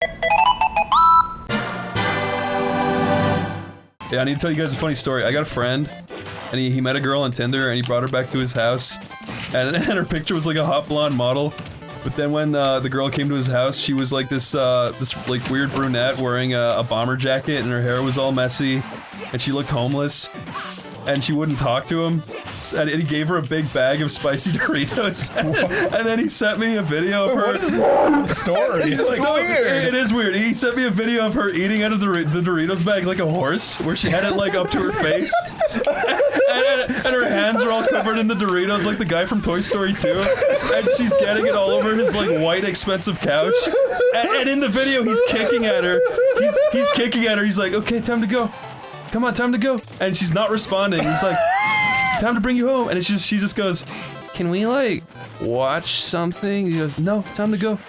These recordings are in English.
Yeah, I need to tell you guys a funny story. I got a friend, and he met a girl on Tinder, and he brought her back to his house, and her picture was like a hot blonde model. But then when the girl came to his house, she was like this like weird brunette wearing a bomber jacket, and her hair was all messy, and she looked homeless, and she wouldn't talk to him. And he gave her a big bag of spicy Doritos, and then he sent me a video of her. What is the story? This is weird. It is weird. He sent me a video of her eating out of the Doritos bag like a horse, where she had it like up to her face, and her hands are all covered in the Doritos like the guy from Toy Story 2, and she's getting it all over his like white expensive couch. And in the video, he's kicking at her. He's kicking at her. He's like, "Okay, time to go. Come on, time to go." And she's not responding. He's like, "Time to bring you home." And she just goes, "Can we like watch something?" He goes, "No, time to go.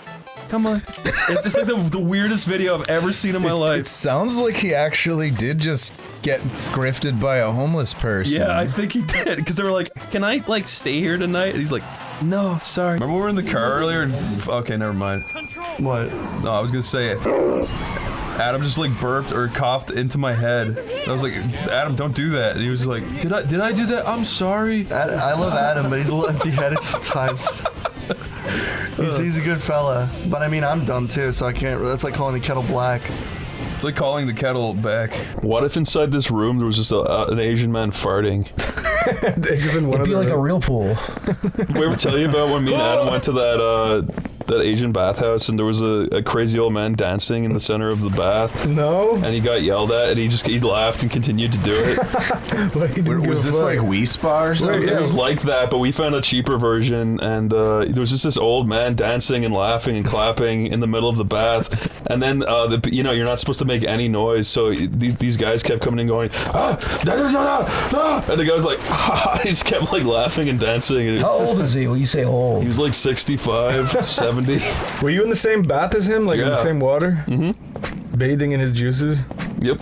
Come on." It's just like the weirdest video I've ever seen in my life. It sounds like he actually did just get grifted by a homeless person. Yeah, I think he did, because they were like, "Can I like stay here tonight?" And he's like, "No, sorry." Remember we were in the car earlier and okay, never mind. What? No, I was gonna say it. Adam just like burped or coughed into my head. And I was like, "Adam, don't do that." And he was like, Did I do that? I'm sorry." I love Adam, but he's a little empty-headed sometimes. He's a good fella, but I mean, I'm dumb too, so I can't. That's like calling the kettle black. It's like calling the kettle back. What if inside this room there was just an Asian man farting? It'd be like a real pool. Did we ever tell you about when me and Adam went to that Asian bathhouse and there was a crazy old man dancing in the center of the bath? No. And he got yelled at and he laughed and continued to do it. Was this like Wii Spa or something? It was like that, but we found a cheaper version, and there was just this old man dancing and laughing and clapping in the middle of the bath. And then, you're not supposed to make any noise, so these guys kept coming and going, and the guy was like, he just kept like laughing and dancing. How old is he when you say old? He was like 65, 70. Were you in the same bath as him? Like in the same water? Mm-hmm. Bathing in his juices? Yep.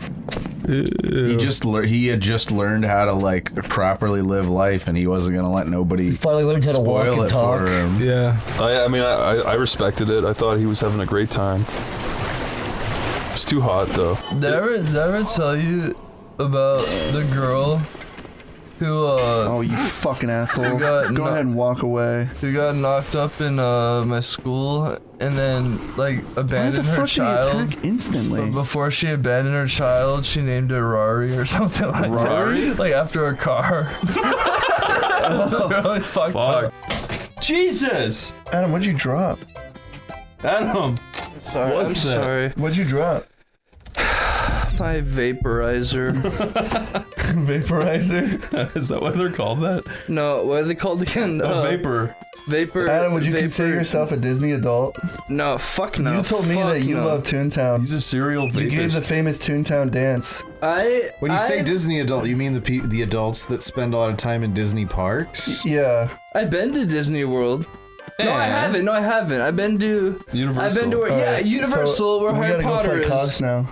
He had just learned how to like properly live life, and he wasn't gonna let nobody finally learned how to walk spoil and it talk. for him. Yeah. I respected it. I thought he was having a great time. It's too hot though. Did I ever tell you about the girl who Oh, you fucking asshole! Go ahead and walk away. Who got knocked up in my school and then like abandoned her child? Why the fuck did he attack instantly? But before she abandoned her child, she named her Rari or something like Rari? that. Like after a car. Really fucked up. Jesus! Adam, what'd you drop? Adam! Sorry, What's I'm that? sorry. What'd you drop? My vaporizer. Vaporizer? Is that what they're called? That? No, what are they called again? A vapor. Vapor. Adam, would you vapor, consider yourself a Disney adult? No, fuck no. You told me that you love Toontown. He's a serial vapist. You gave the famous Toontown dance. When you say Disney adult, you mean the adults that spend a lot of time in Disney parks? Yeah. I've been to Disney World. No, I haven't. I've been to Universal. I've been to where, Universal, where Harry Potter is. We gotta go fight cops is. now.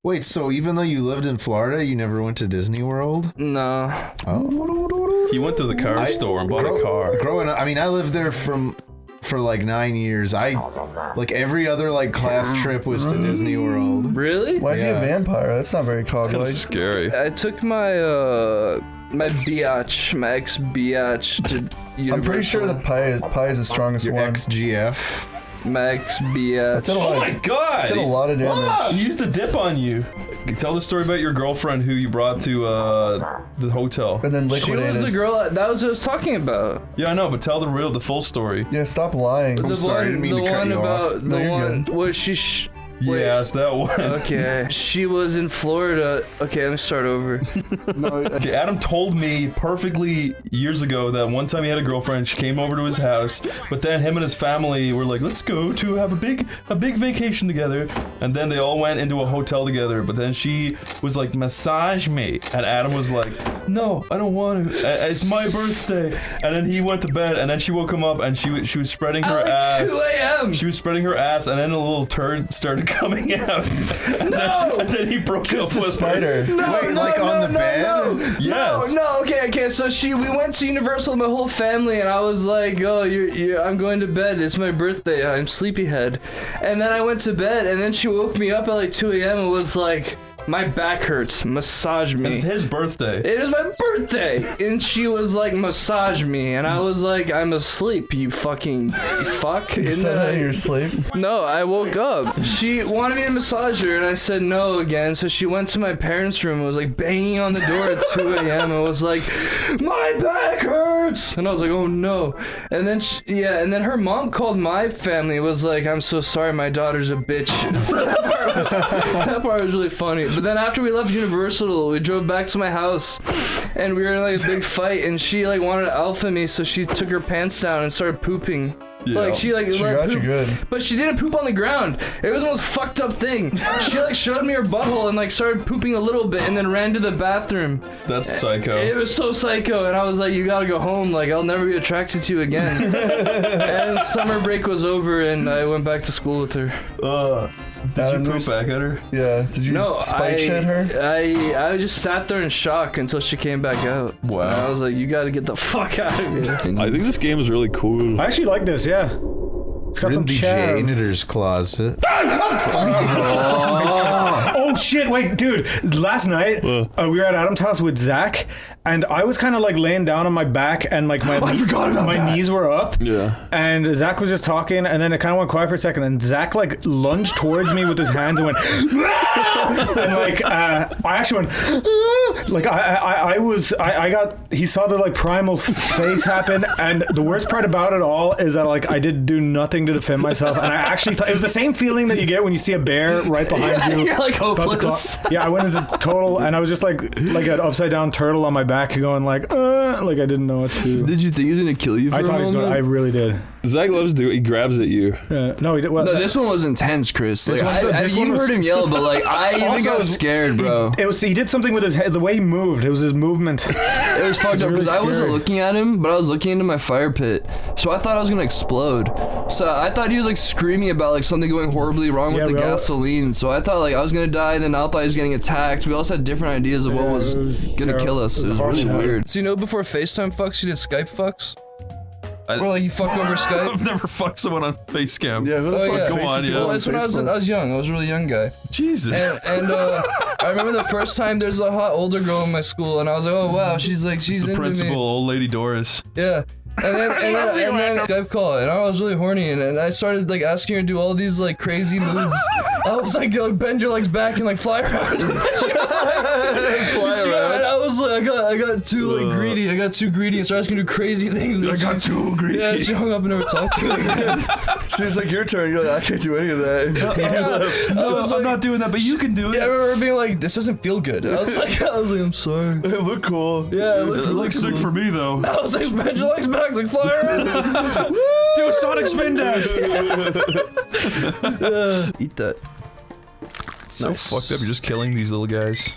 Wait, so even though you lived in Florida, you never went to Disney World? No. Oh. He went to the car store and bought a car. Growing up, I mean, I lived there for like 9 years. Like every other like class trip was to Disney World. Really? Why is he a Yeah. vampire? That's not very Kind of godlike. scary. I took my my biatch, my ex-biatch to Universal. I'm pretty sure the pie is the strongest Your one. ex-GF. My ex-biatch. That's a lot. Oh my god! Did a lot of damage. He used a dip on you. Tell the story about your girlfriend who you brought to the hotel. And then She liquidated. was the girl that was what I was talking about. Yeah, I know, but tell the full story. Yeah, stop lying. I'm sorry, I didn't mean to cut you off. No, the you're one good. where she wait. Yes, that one. Okay. She was in Florida. Okay, let me start over. No, Okay, Adam told me perfectly years ago that one time he had a girlfriend. She came over to his house, but then him and his family were like, "Let's go to have a big vacation together." And then they all went into a hotel together. But then she was like, "Massage me," and Adam was like, "No, I don't want to. It's my birthday." And then he went to bed, and then she woke him up, and she was spreading her At like ass. 2 a.m. She was spreading her ass, and then a little turd started coming out. And then he broke up with Spider. Wait, like on the bed? Yes. No, okay. So we went to Universal with my whole family, and I was like, oh, I'm going to bed. It's my birthday. I'm sleepyhead. And then I went to bed, and then she woke me up at like 2 a.m. and was like, my back hurts. Massage me. It's his birthday. It is my birthday. And she was like, massage me. And I was like, I'm asleep, you fucking fuck. You said that in your sleep? No, I woke up. She wanted me to massage her, and I said no again. So she went to my parents' room and was like banging on the door at 2 a.m. and was like, my back hurts. And I was like, oh no. And then and then her mom called my family and was like, I'm so sorry, my daughter's a bitch. So that part was really funny. But then after we left Universal, we drove back to my house, and we were in like a big fight, and she like wanted to alpha me, so she took her pants down and started pooping. Yeah. Like she She got you good. but she didn't poop on the ground. It was the most fucked up thing. She like showed me her butthole and like started pooping a little bit and then ran to the bathroom. That's psycho. It was so psycho, and I was like, you gotta go home. Like, I'll never be attracted to you again. And summer break was over, and I went back to school with her. Did you poop back at her? Yeah. Did you spite shit her? I just sat there in shock until she came back out. Wow. And I was like, you gotta get the fuck out of here. I think this game is really cool. I actually like this, yeah. It's got In some the charm. janitor's closet. Oh shit, wait, dude. Last night, we were at Adam's house with Zach, and I was kind of like laying down on my back, and like my knees were up. Yeah. And Zach was just talking, and then it kind of went quiet for a second, and Zach like lunged towards me with his hands and went, and like I actually went, like he saw the like primal face happen, and the worst part about it all is that like I did do nothing to defend myself, and I actually it was the same feeling that you get when you see a bear right behind you. You're like about to hopeless. yeah, I went into total, and I was just like an upside down turtle on my back, going like I didn't know what to. Did you think he was gonna kill you for I a thought he was moment? going. I really did. Zach loves to. He grabs at you. No, he did. Well, No, this one was intense, Chris. Like, this one you was- heard him yell, but like I even Also, got scared, bro. he did something with his head. The way he moved, it was his movement. It was fucked up really because I wasn't scary. looking at him, but I was looking into my fire pit. So I thought I was gonna explode. So I thought he was like screaming about like something going horribly wrong with the we all- gasoline. So I thought like I was gonna die, then I thought he was getting attacked. We also had different ideas of what Yeah, was it was gonna terrible. kill us. It was It was a really harsh weird. So you know before FaceTime fucks, you did Skype fucks? I- Or like you fucked over Skype? I've never fucked someone on Facecam. Yeah, who the Oh, fuck yeah. Go faces on, people yeah. Well, that's when I was young. I was a really young guy. Jesus. And I remember the first time there's a hot older girl in my school, and I was like, oh wow, she's It's the into principal, me. old lady Doris. Yeah. And then Skype call, and I was really horny, and I started like asking her to do all these like crazy moves. I was like, bend your legs back and like fly around. And I was like, I got too like greedy. I got too greedy and started asking her to do crazy things. I got too greedy. Yeah, she hung up and never talked to me again. She was like, your turn. You're like, I can't do any of that. I was I'm like, not doing that, but you can do it. I remember being like, this doesn't feel good. I was like, I'm sorry. It looked cool. Yeah, it It looked looks sick for me though. I was like, bend your legs back, like fly around. Do a Sonic spin dash. Eat that. So Nice. fucked up. You're just killing these little guys.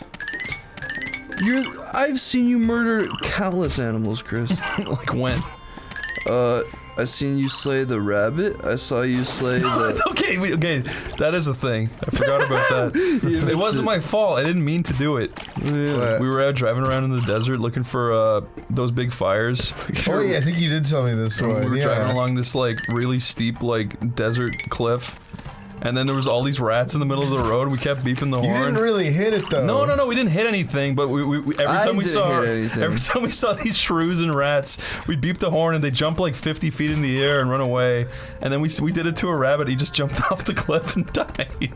I've seen you murder countless animals, Chris. Like when? I seen you slay the rabbit. I saw you slay the. Okay, that is a thing. I forgot about that. It wasn't my fault. I didn't mean to do it. What? We were out driving around in the desert looking for those big fires. Oh yeah, I think you did tell me this And one. we were yeah. driving along this like really steep like desert cliff, and then there was all these rats in the middle of the road. We kept beeping the You horn. didn't really hit it though. No, we didn't hit anything. But we every I time we didn't saw hit anything. every time we saw these shrews and rats, we'd beep the horn and they jump like 50 feet in the air and run away. And then we did it to a rabbit. He just jumped off the cliff and died.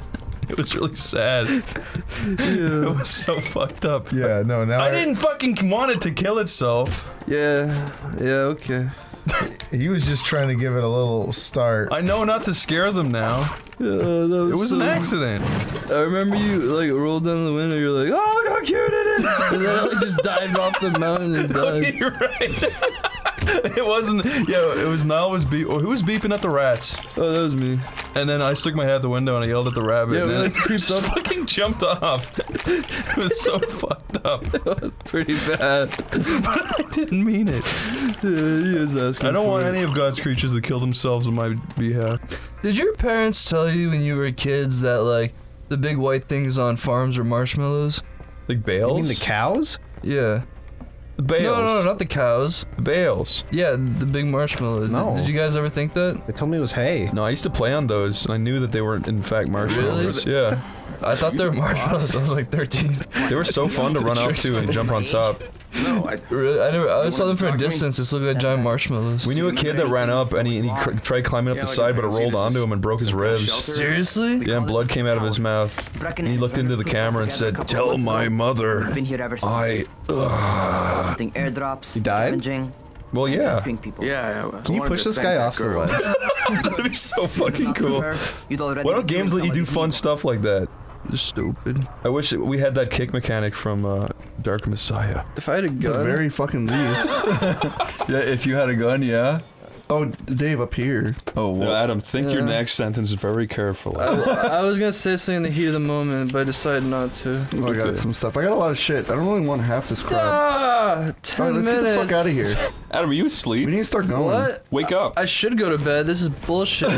It was really sad. It was so fucked up. Yeah, no. Now I didn't fucking want it to kill itself. Yeah, okay. He was just trying to give it a little start. I know not to scare them now. That It was an so- accident. I remember you like rolled down the window. You're like, oh look how cute it is, and then it like just dived off the mountain and died. You're right. It wasn't. Yeah, it was Niall was beep. Or who was beeping at the rats? Oh, that was me. And then I stuck my head out the window and I yelled at the rabbit. Yeah, and we then like it creeped just up. fucking jumped off. It was so fucked up. That was pretty bad. But I didn't mean it. He is asking. I don't for want it. any of God's creatures to kill themselves on my behalf. Did your parents tell you when you were kids that like the big white things on farms are marshmallows? Like You bales? mean the cows? Yeah. The bales. No, not the cows. The bales. Yeah, the big marshmallows. No. Did you guys ever think that? They told me it was hay. No, I used to play on those, and I knew that they were in fact marshmallows. Yeah. I thought they were marshmallows. I was like 13. They were so fun to run up to and jump on top. Really? I always saw them from a distance. It looked like giant marshmallows. We knew a kid that ran up and he tried climbing up the side, but it rolled onto him and broke his ribs. Seriously? Yeah, and blood came out of his mouth. And he looked into the camera and said, "Tell my mother Been here ever since. Hunting airdrops. He died? Scavenging, Well, yeah. rescuing people. Can you push this guy off the ledge? That'd be so fucking Not from cool. her, you'd already Why be don't games killing let you do somebody fun stuff like that? They're stupid. I wish we had that kick mechanic from Dark Messiah. If I had a The gun, very fucking least. Yeah, if you had a gun, yeah. Oh, Dave, up here. Oh, Well, well. Adam, think your next sentence very carefully. I was gonna say something in the heat of the moment, but I decided not to. Oh, I got some stuff. I got a lot of shit. I don't really want half this crap. Ah, 10 Alright, let's minutes. get the fuck out of here. Adam, are you We asleep? need to start going. What? Wake up. I should go to bed. This is bullshit.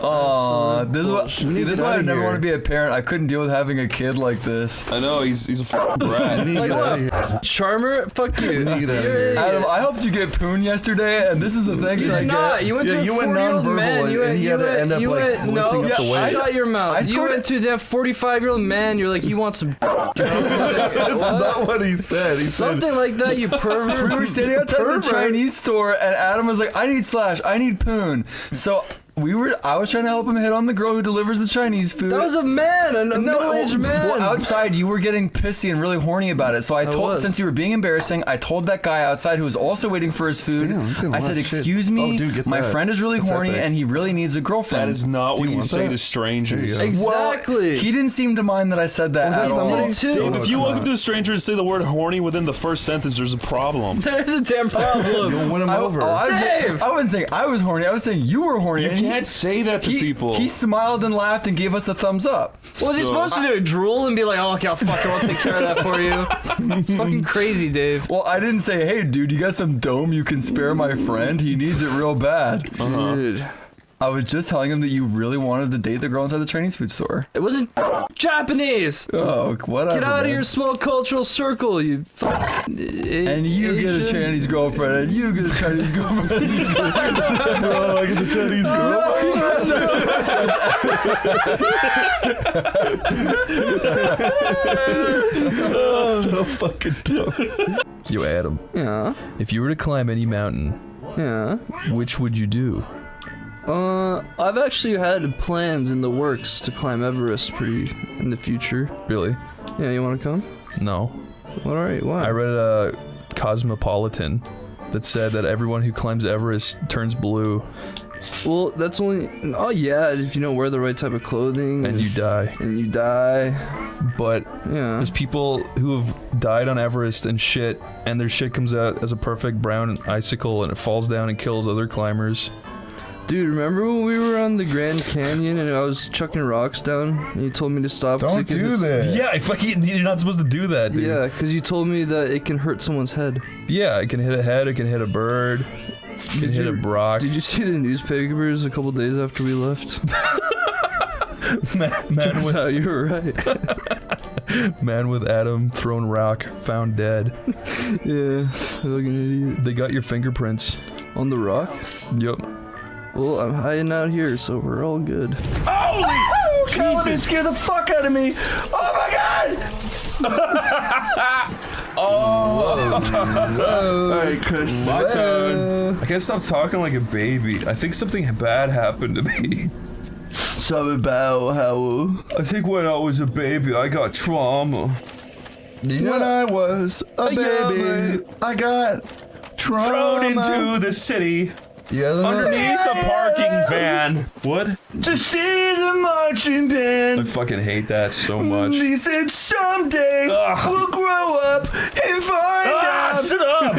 Aw, this is what. See, need this to is get why I outta never here. want to be a parent. I couldn't deal with having a kid like this. I know, he's a fucking brat. We need to Like get out what? of here. Charmer? Fuck you. We need to get out of You're here. an Adam, idiot. I helped you get poon yesterday, and this is the thanks You I did get. not. You went Yeah, to a you went 40-year-old nonverbal man. and You went, he you had to went, end up, you like, went, lifting no, up the I weight. got your mouth. I You scored went to that 45-year-old man. You're like, you want some That's not what he said. He said, something like that, you pervert. We were standing outside the Chinese store, and Adam was like, "I need Slash, I need poon." So I was trying to help him hit on the girl who delivers the Chinese food. That was a man, a middle-aged man. Well, outside you were getting pissy and really horny about it. So I told, was. since you were being embarrassing, I told that guy outside who was also waiting for his food. Damn, I'm getting a I lot said, of shit. "Excuse me, Oh, dude, get my that. friend is really What's that horny thing? and he really needs a girlfriend." That is not what you want say that? to strangers. There you go. Exactly. He didn't seem to mind that I said that Was that at all. somebody? Too. Dave, No, if you it's walk not. up to a stranger and say the word horny within the first sentence, there's a problem. There's a damn problem. You'll win him over. Dave! I wasn't saying I was horny. I was saying you were horny. You and can't say that to people. He smiled and laughed and gave us a thumbs up. What was he supposed to do? Drool and be like, oh, okay, I'll take care of that for you. It's fucking crazy, Dave. Well, I didn't say, "Hey, dude, you got some dome you can spare my friend? He needs it real bad." Dude. I was just telling him that you really wanted to date the girl inside the Chinese food store. It wasn't Japanese. Oh, whatever. Get out of man. your small cultural circle, you And you get a Chinese girlfriend, and you get a Chinese girlfriend. Bro, I get the Chinese girl. So fucking dumb. Yo, Adam, Yeah, if you were to climb any mountain, yeah. which would you do? I've actually had plans in the works to climb Everest pretty in the future. Really? Yeah, you want to come? No. All right, why? I read a Cosmopolitan that said that everyone who climbs Everest turns blue Well, that's only. Oh yeah, if you don't wear the right type of clothing and you die. and you die. But Yeah. there's people who have died on Everest and shit, and their shit comes out as a perfect brown icicle and it falls down and kills other climbers. Dude, remember when we were on the Grand Canyon and I was chucking rocks down and you told me to stop? 'cause Don't it can do hit- that. Yeah, fucking, you're not supposed to do that, dude. Yeah, because you told me that it can hurt someone's head. Yeah, it can hit a head, it can hit a bird, it can hit a rock. Did you see the newspapers a couple days after we left? man Turns with out you were right. man with Adam thrown rock found dead. Yeah, fucking idiot. They got your fingerprints. On the rock? Yep. Well, I'm hiding out here, so we're all good. Oh, Jesus! Scare the fuck out of me! Oh my god! Oh. Alright, Chris. My turn. I can't stop talking like a baby. I think something bad happened to me. Something about how I think when I was a baby, I got trauma. when I was a baby, I got trauma. Thrown into the city. You guys know? Underneath a parking van. What? To see the marching I band. fucking hate that so much. He said someday Ugh. we'll grow up and find out. Shut up!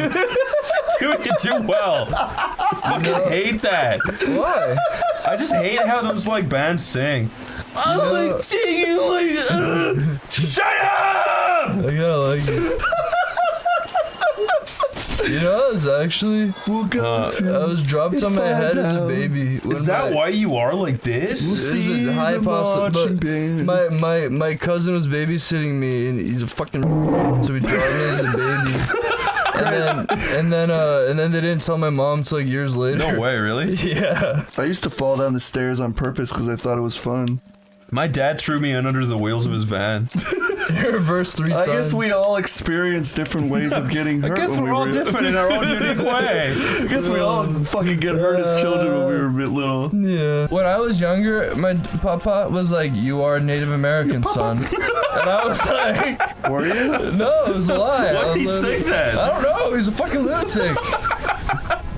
Doing it too well. Fucking hate that. Why? I just hate how those like bands sing. I like singing like. Shut up! I gotta like it. You know, I was actually. I was dropped on my head as a baby. Is that why you are like this? There's a high possibility. My cousin was babysitting me, and he's a fucking. So he dropped me as a baby. And then they didn't tell my mom until like years later. No way, really? Yeah. I used to fall down the stairs on purpose because I thought it was fun. My dad threw me in under the wheels of his van. Reverse 3 times. I guess we all experience different ways of getting hurt. I guess we're all different in our own unique way. I guess we all fucking get hurt as children when we were a bit little. Yeah. When I was younger, my papa was like, "You are Native American, son," and I was like, Were you? "No, it was a lie." Why'd he say that? I don't know. He's a fucking lunatic.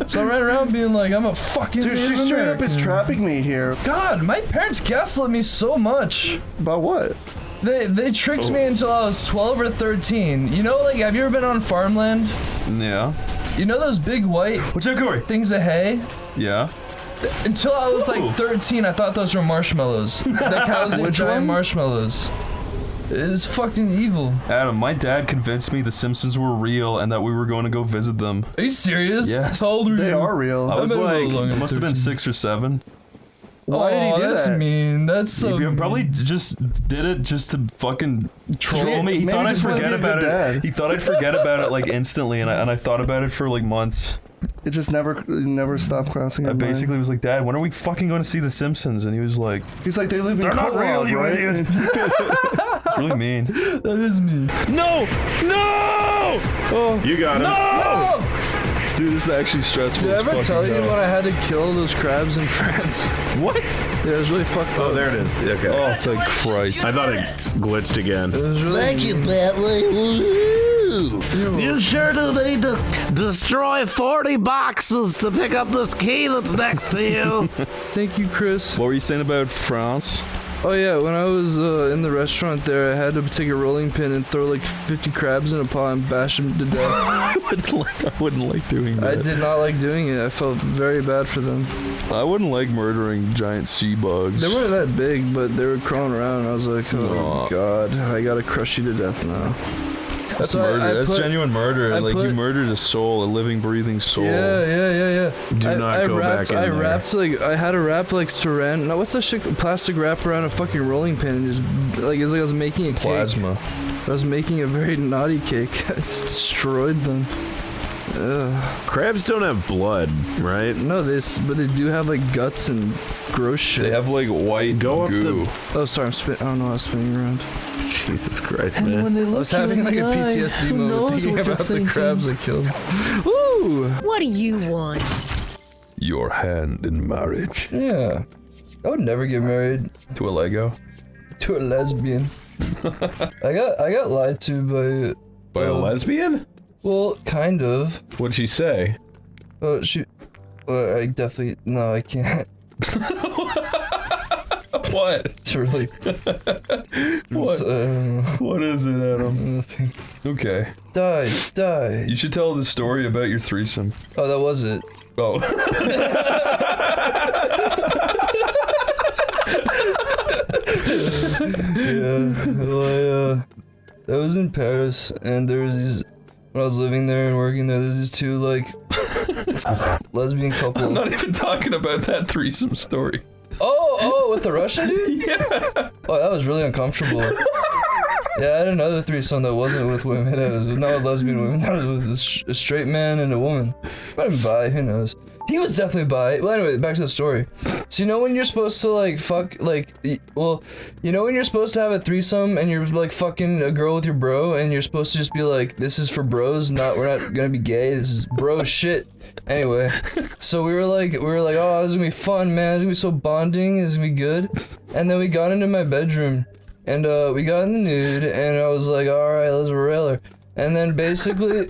So I ran around being like, "I'm a fucking Dude, Native she straight up American." is trapping me here. God, my parents gaslit me so much. About what? They tricked me until I was 12 or 13. You know, like, have you ever been on farmland? Yeah. You know those big white What's up, Corey? things of hay? Yeah. Until I was Ooh. like 13, I thought those were marshmallows. The cows eat Which giant one? marshmallows. It is fucking evil. Adam, my dad convinced me the Simpsons were real and that we were going to go visit them. Are you serious? Yes. How old are They you? are real. I was been a little like, longer it than must have been 13. 6 or 7. Why did he do that's that? mean. That's so He mean. probably just did it just to fucking troll me. He Maybe thought I'd just wanted to forget be a about good it. dad. He thought I'd forget about it like instantly, and I thought about it for like months. It just never stopped crossing I your mind. basically was like, Dad, when are we fucking going to see The Simpsons? And he was like, He's like, they live in They're not Co-op, real, you right? idiot. it's really mean. That is mean. No! No! Oh, You got him. no! Dude, this is actually stressful. Did I as ever fucking tell you hell. when I had to kill those crabs in France? What? Yeah, it was really fucked up. Oh, there it is. Okay. Oh, thank Christ. I thought it glitched again. It was really Thank you, Bentley. Woo! You sure do need to destroy 40 boxes to pick up this key that's next to you. Thank you, Chris. What were you saying about France? Oh yeah, when I was in the restaurant there, I had to take a rolling pin and throw like 50 crabs in a pot and bash them to death. I wouldn't like doing that. I did not like doing it. I felt very bad for them. I wouldn't like murdering giant sea bugs. They weren't that big, but they were crawling around, and I was like, oh Aw. god, I gotta crush you to death now. That's So I murder. That's put- genuine murder. I Like you put- murdered a soul, a living, breathing soul. Yeah. Do not go back in I there. wrapped like I had to wrap like saran. No, what's that shit? Plastic wrap around a fucking rolling pin and just like it's like I was making a cake. Plasma. I was making a very naughty cake. I just destroyed them. Ugh. Crabs don't have blood, right? No, but they do have like guts and gross shit. They have like white Go up goo. Oh, sorry, I don't know. I was spinning around. Jesus Christ, man. When they I look was having like a PTSD moment thinking about the crabs I killed. Woo! What do you want? Your hand in marriage Yeah. I would never get married to a Lego. to a lesbian. I got lied to By a lesbian? well, kind of. What'd she say? She. I definitely no, I can't. What? It's really. What? What is it, Adam? Nothing. Okay. Die. You should tell the story about your threesome. Oh, that was it. Oh. Well, I was in Paris, and there was these. When I was living there and working there, there's these two like lesbian couple. I'm not even talking about that threesome story. Oh, with the Russian dude? Yeah. Oh, that was really uncomfortable. Yeah, I had another threesome that wasn't with women. That was not with lesbian women. That was with a straight man and a woman. Might have been bi, who knows? He was definitely bi. Well, anyway, back to the story. So you know when you're supposed to like fuck like, well, you know when you're supposed to have a threesome and you're like fucking a girl with your bro and you're supposed to just be like, this is for bros, we're not gonna be gay. This is bro shit. Anyway, so we were like, oh, this is gonna be fun, man. It's gonna be so bonding. It's gonna be good. And then we got into my bedroom. And we got in the nude, and I was like, alright, let's rail her. And then basically,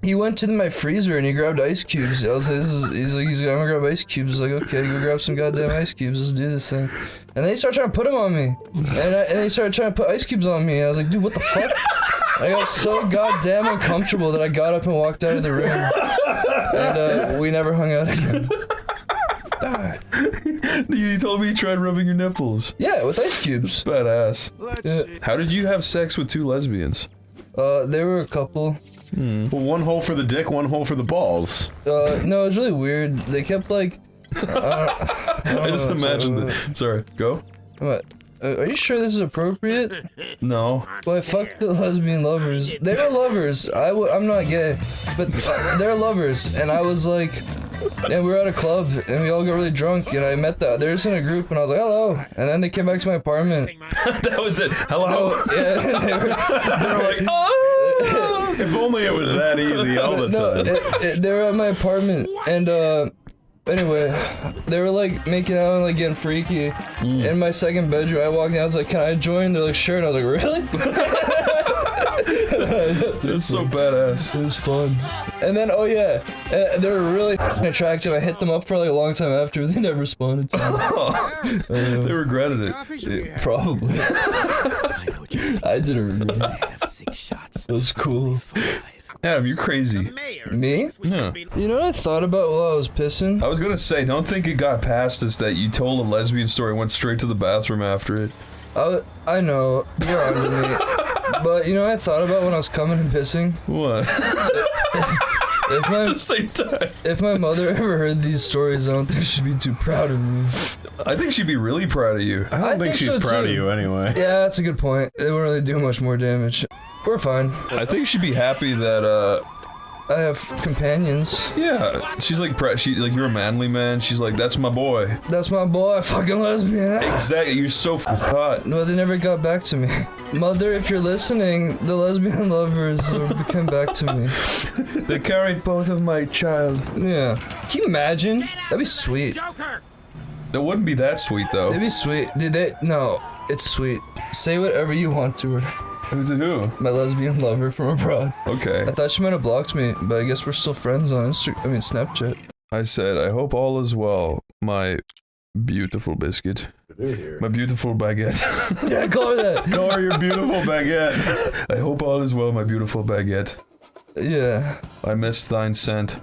he went to my freezer and he grabbed ice cubes. I was like, he's like, I'm gonna grab ice cubes. I was like, okay, go grab some goddamn ice cubes. Let's do this thing. And then he started trying to put them on me. And he started trying to put ice cubes on me. I was like, dude, what the fuck? I got so goddamn uncomfortable that I got up and walked out of the room. And we never hung out again. You told me you tried rubbing your nipples. Yeah, with ice cubes. Badass. Yeah. How did you have sex with 2 lesbians? There were a couple. Well, one hole for the dick, one hole for the balls. No, it was really weird. They kept like... I just imagined it. Sorry, go. What? Are you sure this is appropriate? No. Well, I fucked the lesbian lovers. They were lovers. I'm not gay, but they're lovers. And I was like, and we were at a club, and we all got really drunk, and I met the others in a group, and I was like, hello. And then they came back to my apartment. That was it. Hello. No, yeah, they were like, oh! If only it was that easy all the time. They were at my apartment, and anyway, they were like making out and like getting freaky. In my second bedroom, I walked in, I was like, can I join? They're like, sure. And I was like, really? That's so badass. It was fun. And then, oh yeah, they were really attractive. I hit them up for like a long time after. They never responded to me. They regretted it. Yeah, probably. I didn't remember. It was cool. Adam, you're crazy. Me? Yeah. You know what I thought about while I was pissing? I was gonna say, don't think it got past us that you told a lesbian story and went straight to the bathroom after it. I know, you're on to me. But you know what I thought about when I was coming and pissing? What? At the same time. If my mother ever heard these stories, I don't think she'd be too proud of me. I think she'd be really proud of you. I don't think she's so proud too. of you anyway. Yeah, that's a good point. It won't really do much more damage. We're fine. I think she'd be happy that, I have companions. yeah, she's like, you're a manly man. She's like, that's my boy. That's my boy, fucking lesbian. Exactly, you're so hot. No, they never got back to me. Mother, if you're listening, the lesbian lovers came back to me. They carried both of my child. Yeah. Can you imagine? That'd be sweet. It wouldn't be that sweet, though. It'd be sweet. No, it's sweet. Say whatever you want to her. Who's it who? My lesbian lover from abroad. Okay. I thought she might have blocked me, but I guess we're still friends on Snapchat. I said, I hope all is well, my beautiful biscuit. My beautiful baguette. Yeah, call her that. Call her your beautiful baguette. I hope all is well, my beautiful baguette. Yeah. I miss thine scent.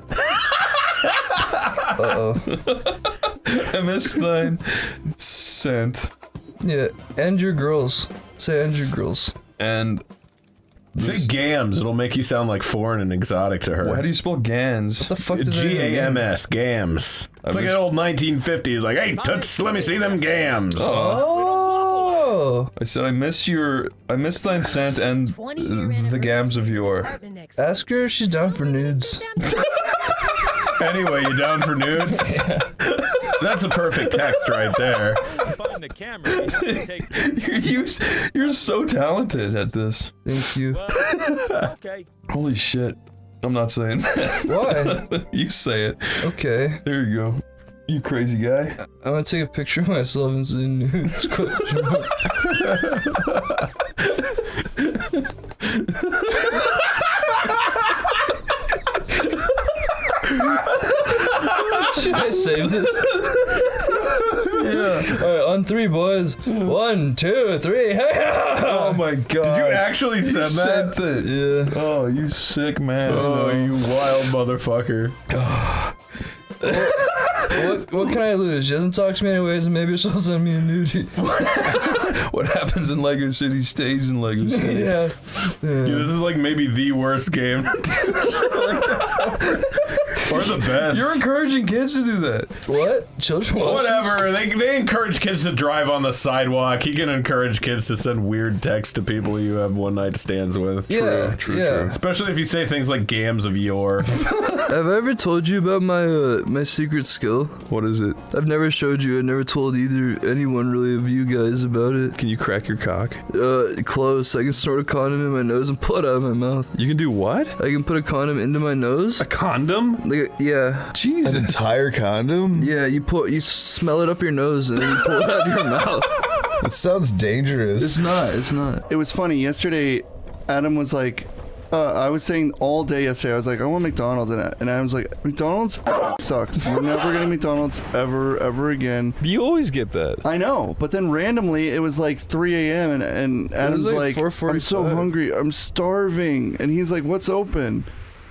Uh-oh. I miss thine scent. Yeah, and your girls. Say and your girls. And... Say gams, it'll make you sound like foreign and exotic to her. Well, how do you spell gans? What the fuck does that even mean? G-A-M-S, gams. It's like an old 1950s, like, hey, toots, let me see them gams. Oh! I said I miss thine scent and the gams of yore. Ask her if she's down for nudes. Anyway, you down for nudes? That's a perfect text right there. You're so talented at this. Thank you. Holy shit. I'm not saying that. Why? You say it. Okay. There you go. You crazy guy. I'm gonna take a picture of myself and say nudes. Should I save this? Yeah. Alright, on 3, boys. 1, 2, 3. Oh my god. Did you actually say that? Yeah. Oh, you sick man. Oh, you wild motherfucker. What can I lose? She doesn't talk to me anyways, and maybe she'll send me a nudie. What happens in Lego City stays in Lego City. Yeah. Dude, this is like maybe the worst game. Or the best. You're encouraging kids to do that. What? Children watch Whatever. They encourage kids to drive on the sidewalk. He can encourage kids to send weird texts to people you have one night stands with. Yeah, True. Especially if you say things like gams of yore. Have I ever told you about my secret skill? What is it? I've never showed you. I never told anyone really of you guys about it. Can you crack your cock? Close. I can snort a condom in my nose and pull it out of my mouth. You can do what? I can put a condom into my nose. A condom? Yeah. Jesus. An entire condom? Yeah, you smell it up your nose and then you pull it out of your mouth. It sounds dangerous. It's not. It was funny. Yesterday, Adam was like, I was saying all day yesterday, I was like, I want McDonald's, and I was like, McDonald's sucks. We're never getting McDonald's ever again. You always get that. I know, but then randomly it was like 3 a.m. and Adam's like, I'm so hungry, I'm starving, and he's like, what's open?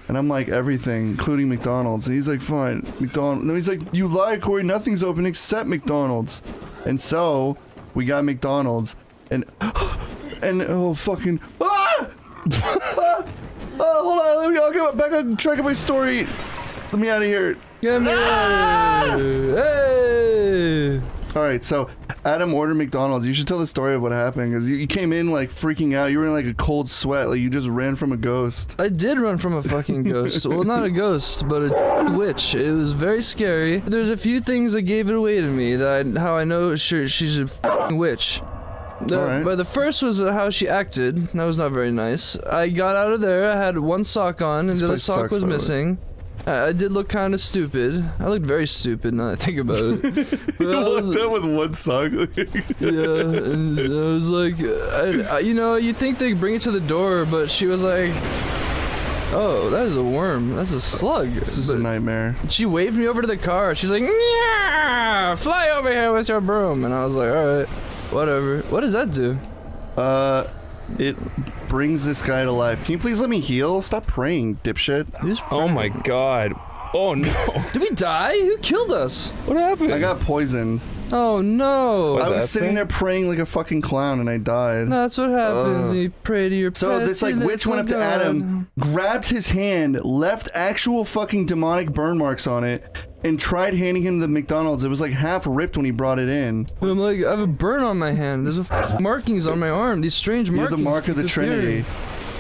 And I'm like, everything, including McDonald's. And he's like, fine, McDonald's. No, he's like, you lie, Corey, nothing's open except McDonald's. And so we got McDonald's, and oh fucking hold on, I'll get back on track of my story. Let me out of here. Get me out of here. Hey. All right, so Adam ordered McDonald's. You should tell the story of what happened, because you came in like freaking out. You were in like a cold sweat, like you just ran from a ghost. I did run from a fucking ghost. Well, not a ghost, but a witch. It was very scary. There's a few things that gave it away to me how I know she's a fucking witch. But the first was how she acted. That was not very nice. I got out of there. I had one sock on, and the other sock was missing. I did look kind of stupid. I looked very stupid now that I think about it. You walked out with one sock. Yeah, and I was like, you know, you think they bring it to the door, but she was like, oh, that is a worm. That's a slug. This is a nightmare. She waved me over to the car. She's like, yeah, fly over here with your broom. And I was like, all right, whatever. What does that do? It brings this guy to life. Can you please let me heal? Stop praying, dipshit. Oh my god. Oh no. Did we die? Who killed us? What happened? I got poisoned. Oh no. I was sitting there praying like a fucking clown and I died. No, that's what happens when you pray to your So this like witch went up to Adam, grabbed his hand, left actual fucking demonic burn marks on it, and tried handing him the McDonald's. It was like half ripped when he brought it in. And I'm like, I have a burn on my hand. There's markings on my arm. These strange markings. You're the mark of the Trinity.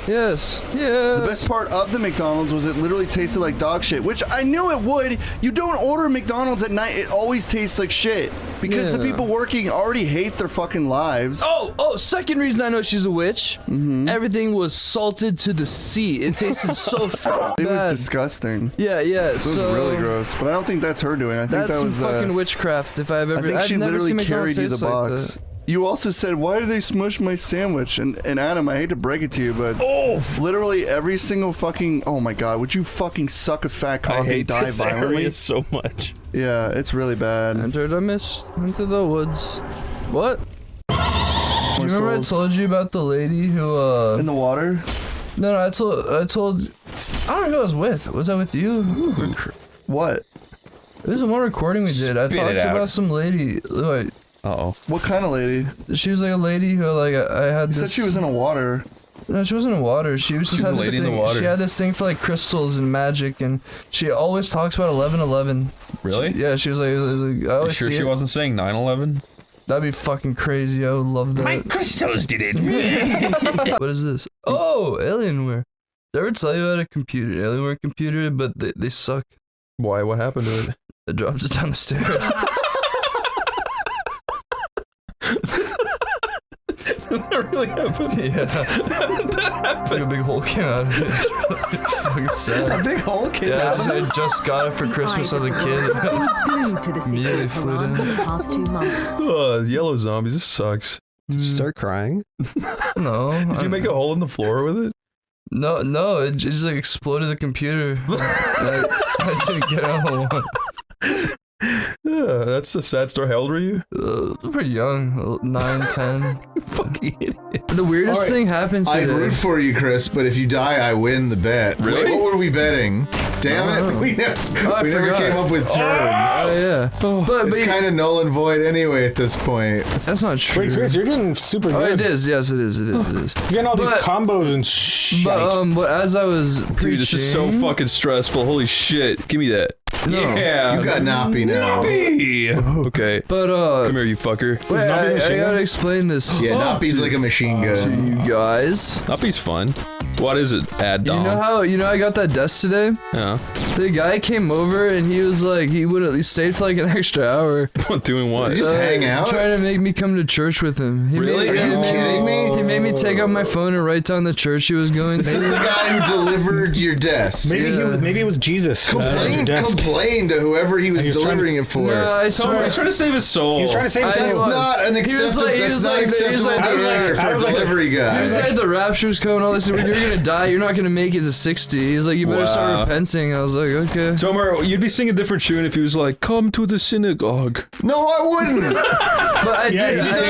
Yes, yeah. The best part of the McDonald's was it literally tasted like dog shit, which I knew it would. You don't order McDonald's at night, it always tastes like shit. Because the people working already hate their fucking lives. Oh, second reason I know she's a witch. Everything was salted to the sea. It tasted so bad. It was disgusting. Yeah. It was really gross, but I don't think that's her doing. I think that was some fucking witchcraft. If I've ever, I think she literally carried you the box. You also said, why do they smush my sandwich? And Adam, I hate to break it to you, but literally every single fucking, oh my god, would you fucking suck a fat cock and die violently? So much. Yeah, it's really bad. Entered a mist into the woods. What? Do you remember I told you about the lady who in the water? No, I told I don't know who I was with. Was I with you? What? It was one recording we did. I talked about some lady. Like, uh-oh. What kind of lady? She was like a lady who like I had You said she was in the water. No, she wasn't in water. She was just had this thing. In the water. She had this thing for like crystals and magic, and she always talks about 11/11. Really? She was like I always You sure she wasn't saying 9/11? That'd be fucking crazy. I would love that. My crystals did it. What is this? Oh, Alienware. Did I ever tell you I had a computer, Alienware computer, but they suck. Why? What happened to it? It drops it down the stairs. That really happened? Yeah. That happened. Like a big hole came out of it. It's fucking sad. A big hole came out of it? I just got it for Christmas as a kid. Glued to the city of Haran for the past 2 months. Oh, yellow zombies. This sucks. Did you start crying? No. Did you make a hole in the floor with it? No, it just like exploded the computer. I didn't get out of one. Yeah, that's a sad story. How old were you? Pretty young, 9, 10. Fucking idiot. The weirdest thing happens today. I'd root for you, Chris, but if you die, I win the bet. Really? Wait, what were we betting? Damn it, we never came up with terms. Oh yeah, but it's kind of null and void anyway at this point. That's not true. Wait, Chris, you're getting super good. Oh, it is. Yes, it is. It is. You're getting all these combos and shit. But as I was preaching, dude, this is so fucking stressful. Holy shit! Give me that. No. Yeah, you got Nappy now. Nappy. Okay, but come here, you fucker. Wait, I gotta explain this. Yeah, Nappy's like a machine gun. To you guys. Nappy's fun. What is it, Ad Dom? You know I got that desk today? Yeah. The guy came over and he was like, he stayed for like an extra hour. Doing what? Did you just hang out? Trying to make me come to church with him. Really? Are you kidding me? He made me take out my phone and write down the church he was going to. This is the guy who delivered your desk. Maybe it was Jesus. Complain to whoever he was delivering it for. No, I swear. He's trying to save his soul. He was trying to save his soul. That's not an acceptable. That's not acceptable behavior for a delivery guy. He was like, the rapture's coming, all this. You're gonna die. You're not gonna make it to 60. He's like, you better start repenting. I was like, okay. Tomer, you'd be singing a different tune if he was like, come to the synagogue. No, I wouldn't. But I did. This has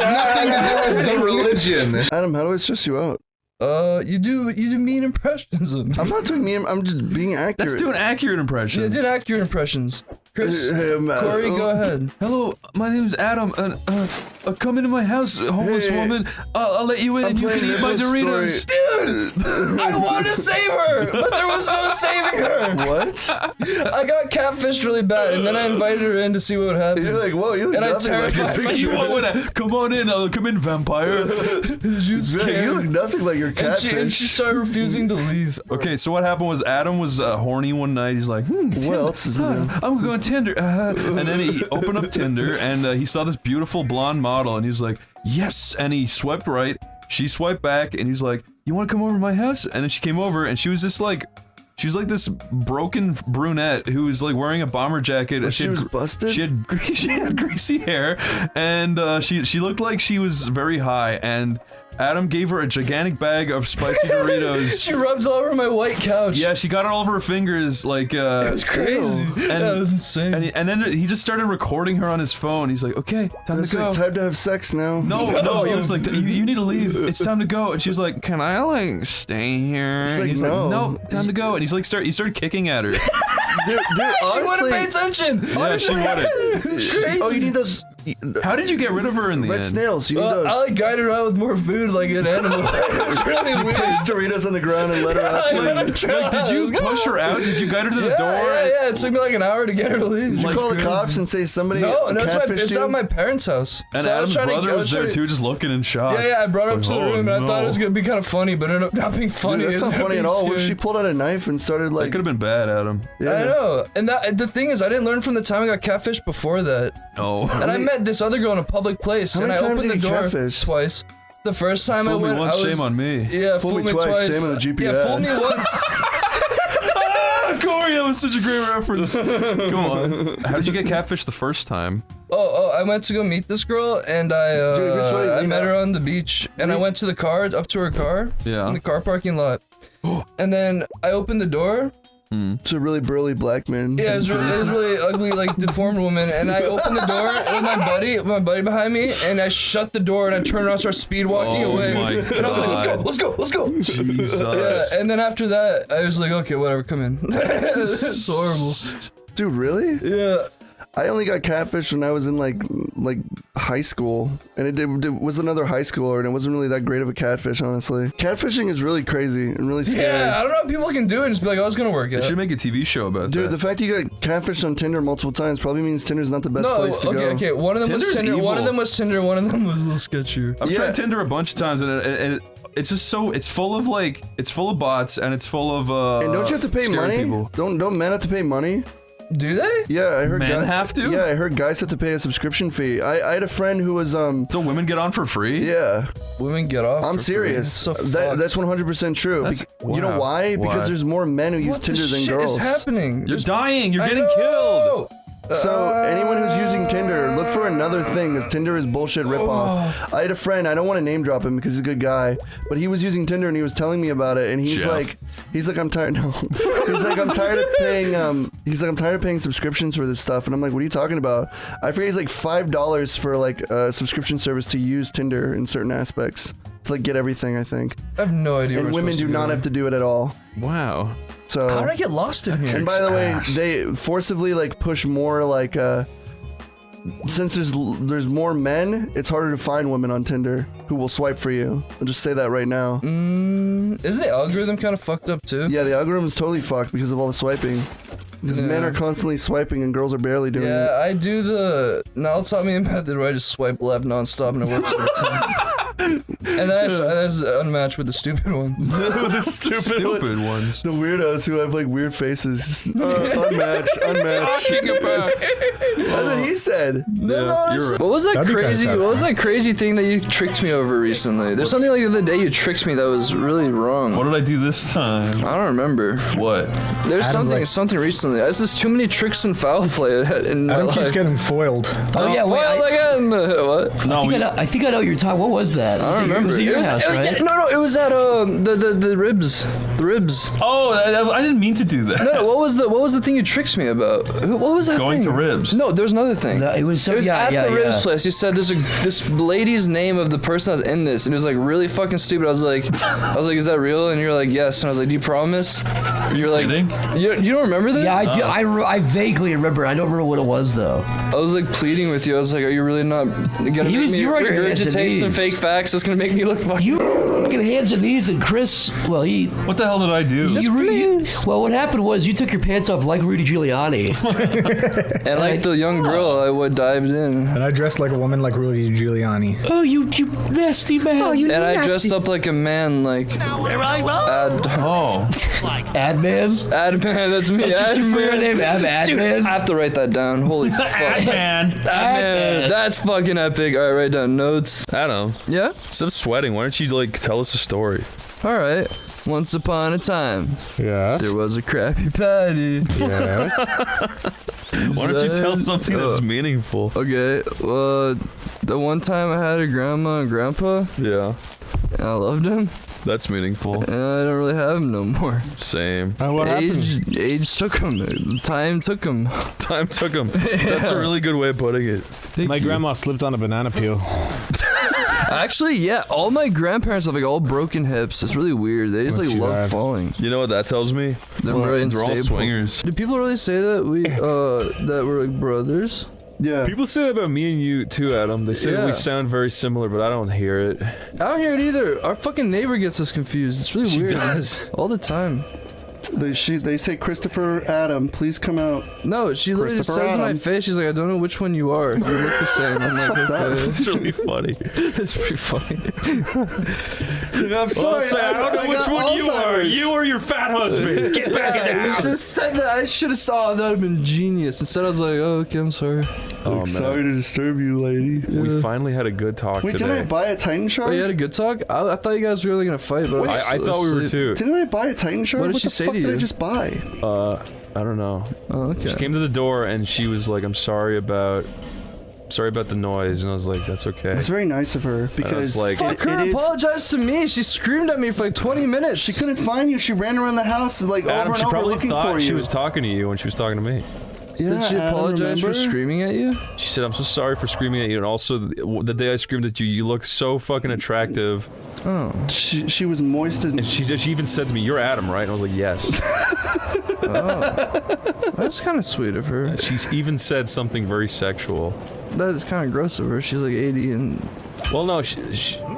nothing to do with the religion. Adam, how do I stress you out? You do mean impressions of me. I'm not doing mean. I'm just being accurate. That's doing accurate impressions. Yeah, did accurate impressions. Chris, Corey, go ahead. Hello, my name is Adam, and come into my house, homeless woman. I'll let you in, and you can eat my Doritos. Dude, I wanted to save her, but there was no saving her. What? I got catfished really bad, and then I invited her in to see what would happen. You're like, whoa, you look nothing like your picture. Come on in, come in, vampire. You look nothing like your catfish. And she started refusing to leave. Okay, so what happened was Adam was horny one night. He's like, what else is there? I'm going Tinder. And then he opened up Tinder, and he saw this beautiful blonde model, and he was like, yes. And he swiped right. She swiped back, and he's like, you want to come over to my house? And then she came over, and she was just like, she was like this broken brunette who was like wearing a bomber jacket. Oh, she was busted? She had greasy hair, and she looked like she was very high, and Adam gave her a gigantic bag of spicy Doritos. She rubs all over my white couch. Yeah, she got it all over her fingers, like, it was crazy. That was insane. And then he just started recording her on his phone. He's like, okay, time to go. Like, time to have sex now. No, he was like, you need to leave. It's time to go. And she's like, can I, like, stay here? It's like, and he's no. like, no, time to go. And he's like, he started kicking at her. Dude, honestly, she wouldn't pay attention. Yeah, she wouldn't. Crazy. Oh, you need those. How did you get rid of her in the red end? snails? You need those. I like guided her out with more food like an animal. It was really weird. Place Doritos on the ground and let her out to leave. Like, did you push her out? Did you guide her to the door? Yeah. It took me like an hour to get her to leave. Did you call the cops and say somebody catfished it's you? at my parents' house. And so Adam's brother was there too, just looking in shock. Yeah, I brought her up to the room, and I thought it was no. gonna be kind of funny, but it ended up not being funny. Dude, that's not funny at all. What if she pulled out a knife and started like? That could have been bad, Adam. Yeah. I know, and the thing is, I didn't learn from the time I got catfished before that. Oh. And I met this other girl in a public place, How and I many times opened the did you door catfish? twice. The first time I Fool me went, once, I was, shame on me. Yeah, Fool me twice, shame on the GPS. Yeah, fool me once. Corey, that was such a great reference. Come on. How did you get catfished the first time? Oh, I went to go meet this girl, and I met her on the beach, and I went to the car, up to her car, in the car parking lot, and then I opened the door. It's a really burly black man. Yeah, it was really ugly, like deformed woman, and I opened the door with my buddy behind me, and I shut the door, and I turned around and started speed walking away. My And I was like, let's go. Jesus. Yeah, and then after that, I was like, okay, whatever, come in. It's horrible. Dude, really? Yeah. I only got catfished when I was in like high school, and it was another high schooler, and it wasn't really that great of a catfish, honestly. Catfishing is really crazy and really scary. Yeah, I don't know how people can do it and just be like, oh, it's gonna work. They should make a TV show about that. Dude, the fact you got catfished on Tinder multiple times probably means Tinder's not the best place to go. Okay. One of them Tinder's was Tinder. evil. One of them was Tinder. One of them was a little sketchier. I've tried Tinder a bunch of times, and it's just so it's full of bots, and it's full of and don't you have to pay money? People. Don't men have to pay money? Do they? Yeah, I heard men have to. Yeah, I heard guys have to pay a subscription fee. I had a friend who was So women get on for free? Yeah. Women get off. I'm serious. So that's 100% true. You know why? Because there's more men who use Tinder than girls. What is happening? You're dying. You're getting killed. So anyone who's using Tinder, look for another thing, because Tinder is bullshit ripoff. I had a friend, I don't want to name drop him because he's a good guy, but he was using Tinder and he was telling me about it, and he's like, I'm tired. No, he's like, I'm tired of paying. He's like, I'm tired of paying subscriptions for this stuff, and I'm like, what are you talking about? I forget, he's like $5 for like a subscription service to use Tinder in certain aspects to like get everything. I think. I have no idea. And women do not have to do it at all. Wow. So how did I get lost in here? And by the way, they forcibly like push more like since there's more men, it's harder to find women on Tinder who will swipe for you. I'll just say that right now. Isn't the algorithm kind of fucked up too? Yeah, the algorithm is totally fucked because of all the swiping. Because men are constantly swiping and girls are barely doing it. Yeah, I do the Niall taught me a method where I just swipe left nonstop and it works every time. And then I unmatched with the stupid one. With the stupid ones. The weirdos who have like weird faces. Unmatched. That's what he said. What was that crazy? What was that crazy thing that you tricked me over recently? There's something like the other day you tricked me that was really wrong. What did I do this time? I don't remember. What? There's something recently. There's just too many tricks and foul play in my Adam life. keeps getting foiled. Oh yeah, wait. Foiled again. What? No, I think I know what you're talking. What was that? that? I don't remember. It was at your house, right? No, it was at the ribs. The ribs. Oh, I didn't mean to do that. No, what was the thing you tricked me about? What was that Going thing? to Ribs. No, there was another thing. No, it was at the Ribs place. You said there's this lady's name of the person that was in this, and it was like really fucking stupid. I was like, is that real? And you're like, yes. And I was like, do you promise? You're like, you don't remember this? Yeah, I do. I vaguely remember. I don't remember what it was though. I was like pleading with you. I was like, are you really not gonna make me regurgitate some fake facts that's gonna make me look fucking... You fucking hands and knees, and Chris, well, he... What the hell did I do? Well, what happened was you took your pants off like Rudy Giuliani. And like the young girl, I dived in. And I dressed like a woman like Rudy Giuliani. Oh, you nasty man. Oh, you and nasty. I dressed up like a man, like... Adman? Adman, that's me. That's your superhero name, Adman? Dude, I have to write that down. Holy fuck. Adman. That's fucking epic. All right, write down notes. Adam. Yeah? Instead of sweating, why don't you like tell us a story? All right. Once upon a time, there was a Krabby Patty. Yeah. Why don't you tell something that's meaningful? Okay. Well, the one time I had a grandma and grandpa. Yeah. And I loved him. That's meaningful. And I don't really have him no more. Same. What happened? Age took him. Time took him. Time took him. That's a really good way of putting it. My grandma slipped on a banana peel. Actually, yeah, all my grandparents have like all broken hips. It's really weird. They just like love falling. You know what that tells me? They're very they're all unstable. swingers. Do people really say that that we're like brothers? Yeah. People say that about me and you too, Adam. They say that we sound very similar, but I don't hear it. I don't hear it either. Our fucking neighbor gets us confused. It's really weird. She does. All the time. They say, Christopher Adam, please come out. No, she literally says in my face, she's like, I don't know which one you are. You look the same. I'm like, okay. It's really funny. It's pretty funny. I'm sorry. I don't know which one you are. You or your fat husband. Get back in the house. Just said that. I should have saw that. Would have been genius. Instead, I was like, oh, okay, I'm sorry. Oh, sorry to disturb you, lady. Yeah. We finally had a good talk today. Didn't I buy a Titan shard? Oh, you had a good talk? I thought you guys were really going to fight, but I thought we were too. Didn't I buy a Titan shard? What did she say to you? What the fuck did I just buy? I don't know. Oh, okay. She came to the door and she was like, I'm sorry about the noise, and I was like, that's okay. It's very nice of her because like, fuck her, apologize to me. She screamed at me for like 20 minutes. She couldn't find you. She ran around the house like Adam, over and over looking for you. She was talking to you when she was talking to me. Yeah, did she apologize for screaming at you? She said, I'm so sorry for screaming at you, and also the day I screamed at you, you look so fucking attractive. Oh. She was moist as... And she even said to me, you're Adam, right? And I was like, yes. Oh. That's kind of sweet of her. She's even said something very sexual. That is kind of gross of her. She's like 80 and... Well, no, she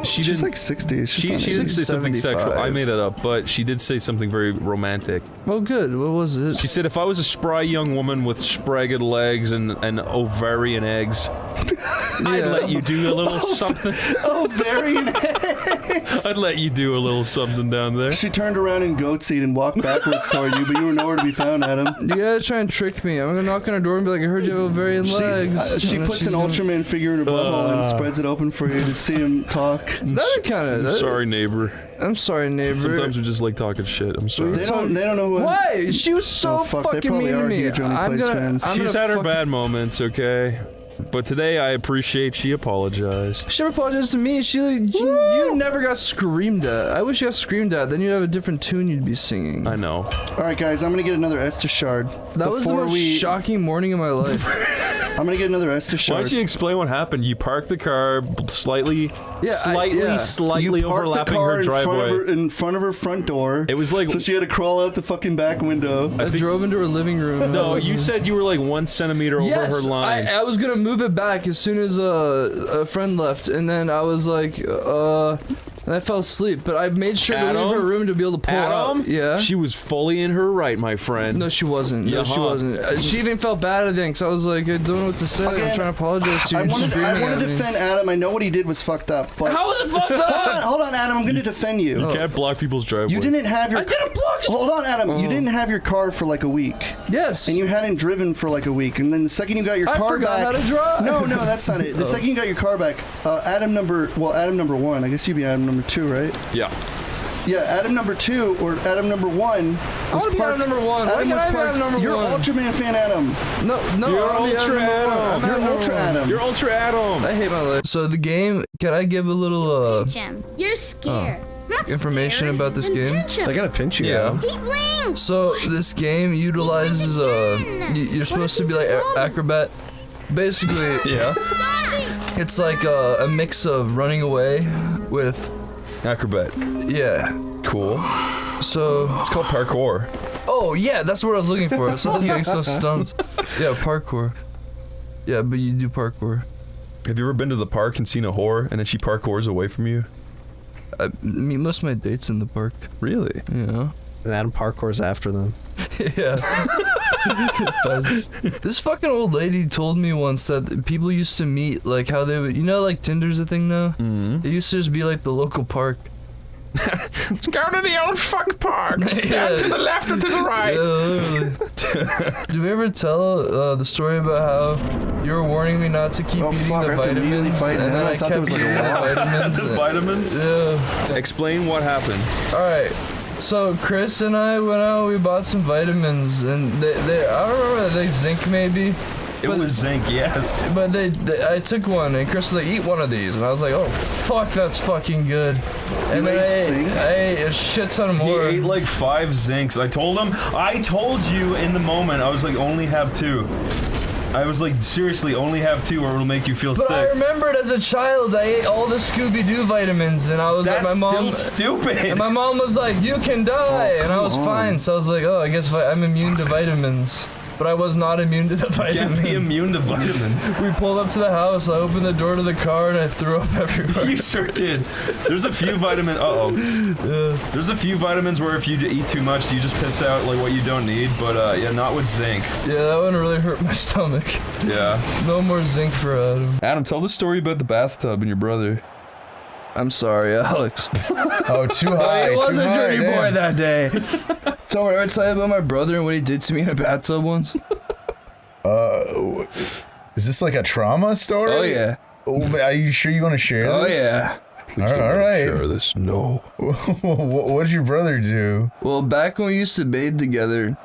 She's didn't, like 60. She didn't say something 75. sexual. I made that up, but she did say something very romantic. Oh, good. What was it? She said, if I was a spry young woman with spragged legs and ovarian eggs, I'd let you do a little something. Ovarian eggs? I'd let you do a little something down there. She turned around in goat seat and walked backwards toward you, but you were nowhere to be found, Adam. You gotta try and trick me. I'm gonna knock on her door and be like, I heard you have ovarian legs. She puts an Ultraman figure in her butthole and spreads it open for you to see him talk. That kind of. Sorry, neighbor. I'm sorry, neighbor. Sometimes we just like talking shit. I'm sorry. They don't know what. Why? She was so fucking mean to me. Huge Oneyplays fans. She's had her bad moments, okay? But today I appreciate she apologized. She never apologized to me. You never got screamed at. I wish you got screamed at. Then you'd have a different tune you'd be singing. I know. Alright guys, I'm gonna get another Estus shard. That was the most shocking morning of my life. I'm gonna get another Estus shard. Why don't you explain what happened? You parked the car slightly you overlapping her driveway. In front of her front door. It was like... So she had to crawl out the fucking back window. I drove into her living room. No, you said you were like 1 centimeter over her line. I was gonna move it back as soon as a friend left, and then I was like, and I fell asleep, but I made sure to leave her room to be able to pull out. Yeah. She was fully in her right, my friend. No, she wasn't. No, she wasn't. She even felt bad, I think, so I was like, I don't know what to say. I'm trying to apologize to you. I want to defend Adam. I know what he did was fucked up, but... How was it fucked up? Hold on, Adam. I'm going to defend you. You can't block people's driveway. You didn't have your... I didn't block... Hold on, Adam. You didn't have your car for like a week. Yes. And you hadn't driven for like a week, and then the second you got your car back... I forgot how to drive. No, that's not it. The second you got your car back, Adam number 1, I guess you'd be Adam number 2, right? Yeah. Yeah, Adam number 2 or Adam number 1 I want to be Adam number 1. Adam was Adam parked. number You're 1. Ultraman fan, Adam. No, You're I wanna be Ultra Adam. Adam. You're Ultra Adam. You're Ultra Adam. I hate my life. So the game, can I give a little Jim, you're scared. information about this game? They gotta pinch you. Yeah. Keep playing. So this game utilizes you're supposed to be like acrobat. Basically, Yeah. it's like a mix of running away with Acrobat. yeah. Cool. So It's called parkour. oh yeah, that's what I was looking for. So I was getting so stumped. Yeah, parkour. Yeah, but you do parkour. Have you ever been to the park and seen a whore and then she parkours away from you? I meet most of my dates in the park. Really? Yeah. And Adam parkours after them. Yeah. This fucking old lady told me once that people used to meet, like how they would, you know, like Tinder's a thing now? Mm-hmm. It used to just be like the local park. Go to the old fuck park. Stand to the left or to the right. Did we ever tell the story about how you were warning me not to keep eating the vitamins? And then I kept eating the vitamins. The vitamins? Yeah. Explain what happened. Alright. So Chris and I went out, we bought some vitamins, and they I don't remember, they zinc maybe? It was zinc, yes. But I took one, and Chris was like, eat one of these, and I was like, oh fuck, that's fucking good. And then I ate a shit ton more. He ate like 5 zincs. I told you in the moment, I was like, only have 2. I was like, seriously, only have 2 or it'll make you feel sick. But I remembered as a child, I ate all the Scooby-Doo vitamins, and I was like, my mom. That's still stupid. And my mom was like, you can die, and I was fine. So I was like, oh, I guess I'm immune to vitamins. But I was not immune to the vitamins. You can't be immune to vitamins. We pulled up to the house, I opened the door to the car, and I threw up everywhere. You sure did. There's a few vitamins. There's a few vitamins where if you eat too much, you just piss out like what you don't need. But yeah, not with zinc. Yeah, that one really hurt my stomach. Yeah. No more zinc for Adam. Adam, tell the story about the bathtub and your brother. I'm sorry, Alex. Oh, too high. He was too a high, dirty boy damn. that day. Tell me, ever tell you about my brother and what he did to me in a bathtub once? Is this like a trauma story? Oh yeah. Oh, are you sure you want to share this? Oh yeah. Please don't all right. share this. No. What did your brother do? Well, back when we used to bathe together,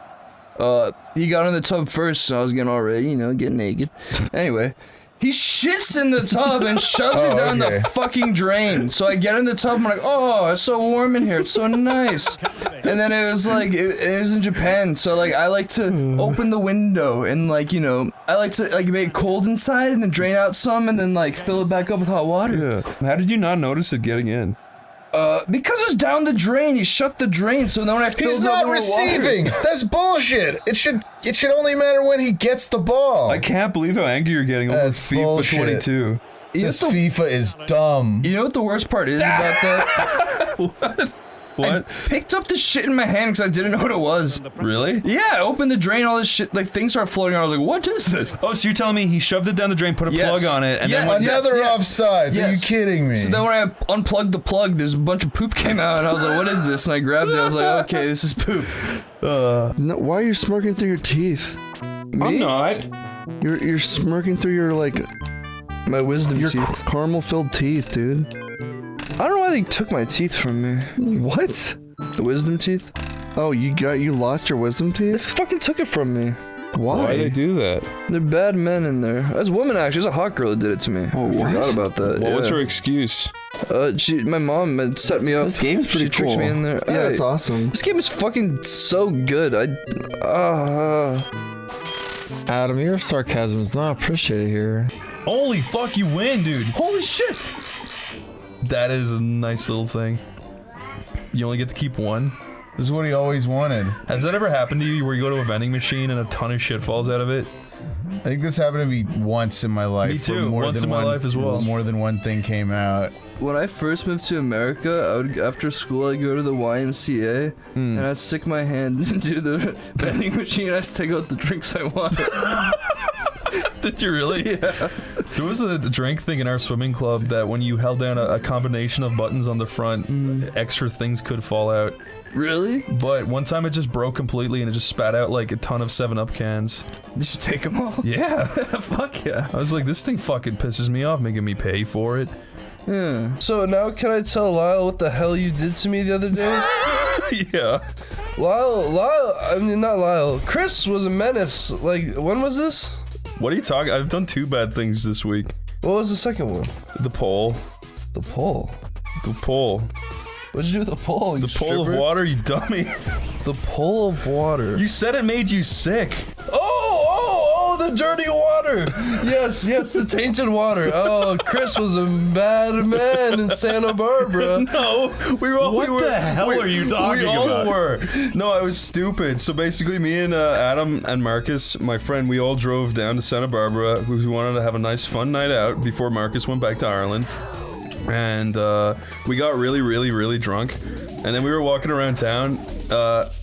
he got in the tub first, so I was getting all ready, you know, getting naked. Anyway, he shits in the tub and shoves it down the fucking drain. So I get in the tub, I'm like, oh, it's so warm in here, it's so nice. And then it was like, it was in Japan, so like, I like to open the window and like, you know, I like to like make it cold inside and then drain out some and then like fill it back up with hot water. Yeah. How did you not notice it getting in? Because it's down the drain. He shut the drain, so then when I filled He's it up not with receiving. water, That's bullshit. It should only matter when he gets the ball. I can't believe how angry you're getting over That's FIFA bullshit. 22. This FIFA is dumb. You know what the worst part is about that? What? I picked up the shit in my hand because I didn't know what it was. Really? Yeah, I opened the drain, all this shit, like things started floating around. I was like, what is this? Oh, so you're telling me he shoved it down the drain, put a plug on it, and then Another offsides. Are you kidding me? So then when I unplugged the plug, there's a bunch of poop came out, and I was like, what is this? And I grabbed it, I was like, okay, this is poop. No, why are you smirking through your teeth? Me? I'm not. You're smirking through your like my wisdom your teeth. caramel filled teeth, dude. I don't know why they took my teeth from me. What? The wisdom teeth? Oh, you lost your wisdom They teeth? fucking took it from me. Why? Why they do that? They're bad men in there. That's a woman actually. There's a hot girl that did it to me. Oh, I forgot about that. What was yeah. her excuse? My mom had set me up. This game's pretty She tricked cool. me in there. Yeah, Hey, it's awesome. This game is fucking so good. Adam, your sarcasm is not appreciated here. Holy fuck, you win, dude. Holy shit. That is a nice little thing. You only get to keep one. This is what he always wanted. Has that ever happened to you where you go to a vending machine and a ton of shit falls out of it? I think this happened to me once in my life. Me too, where once in my life as well. More than one thing came out. When I first moved to America, I would, after school, I'd go to the YMCA, and I'd stick my hand into the vending machine, and I'd take out the drinks I wanted. Did you really? Yeah. There was a drink thing in our swimming club that when you held down a combination of buttons on the front, extra things could fall out. Really? But one time it just broke completely and it just spat out like a ton of 7-Up cans. Did you take them all? Yeah. Fuck yeah. I was like, this thing fucking pisses me off, making me pay for it. Yeah. So now can I tell Lyle what the hell you did to me the other day? Yeah. Not Lyle. Chris was a menace. Like, when was this? What are you talking? I've done 2 bad things this week. What was the second one? The pole. The pole? The pole. What'd you do with the pole? The pole of water, you dummy. The pole of water. You said it made you sick. Oh, the dirty water. Yes, the tainted water. Oh, Chris was a bad man in Santa Barbara. No, we were all. What the hell are you talking about? We all were. No, I was stupid. So basically, me and Adam and Marcus, my friend, we all drove down to Santa Barbara because we wanted to have a nice, fun night out before Marcus went back to Ireland. And we got really, really, really drunk. And then we were walking around town,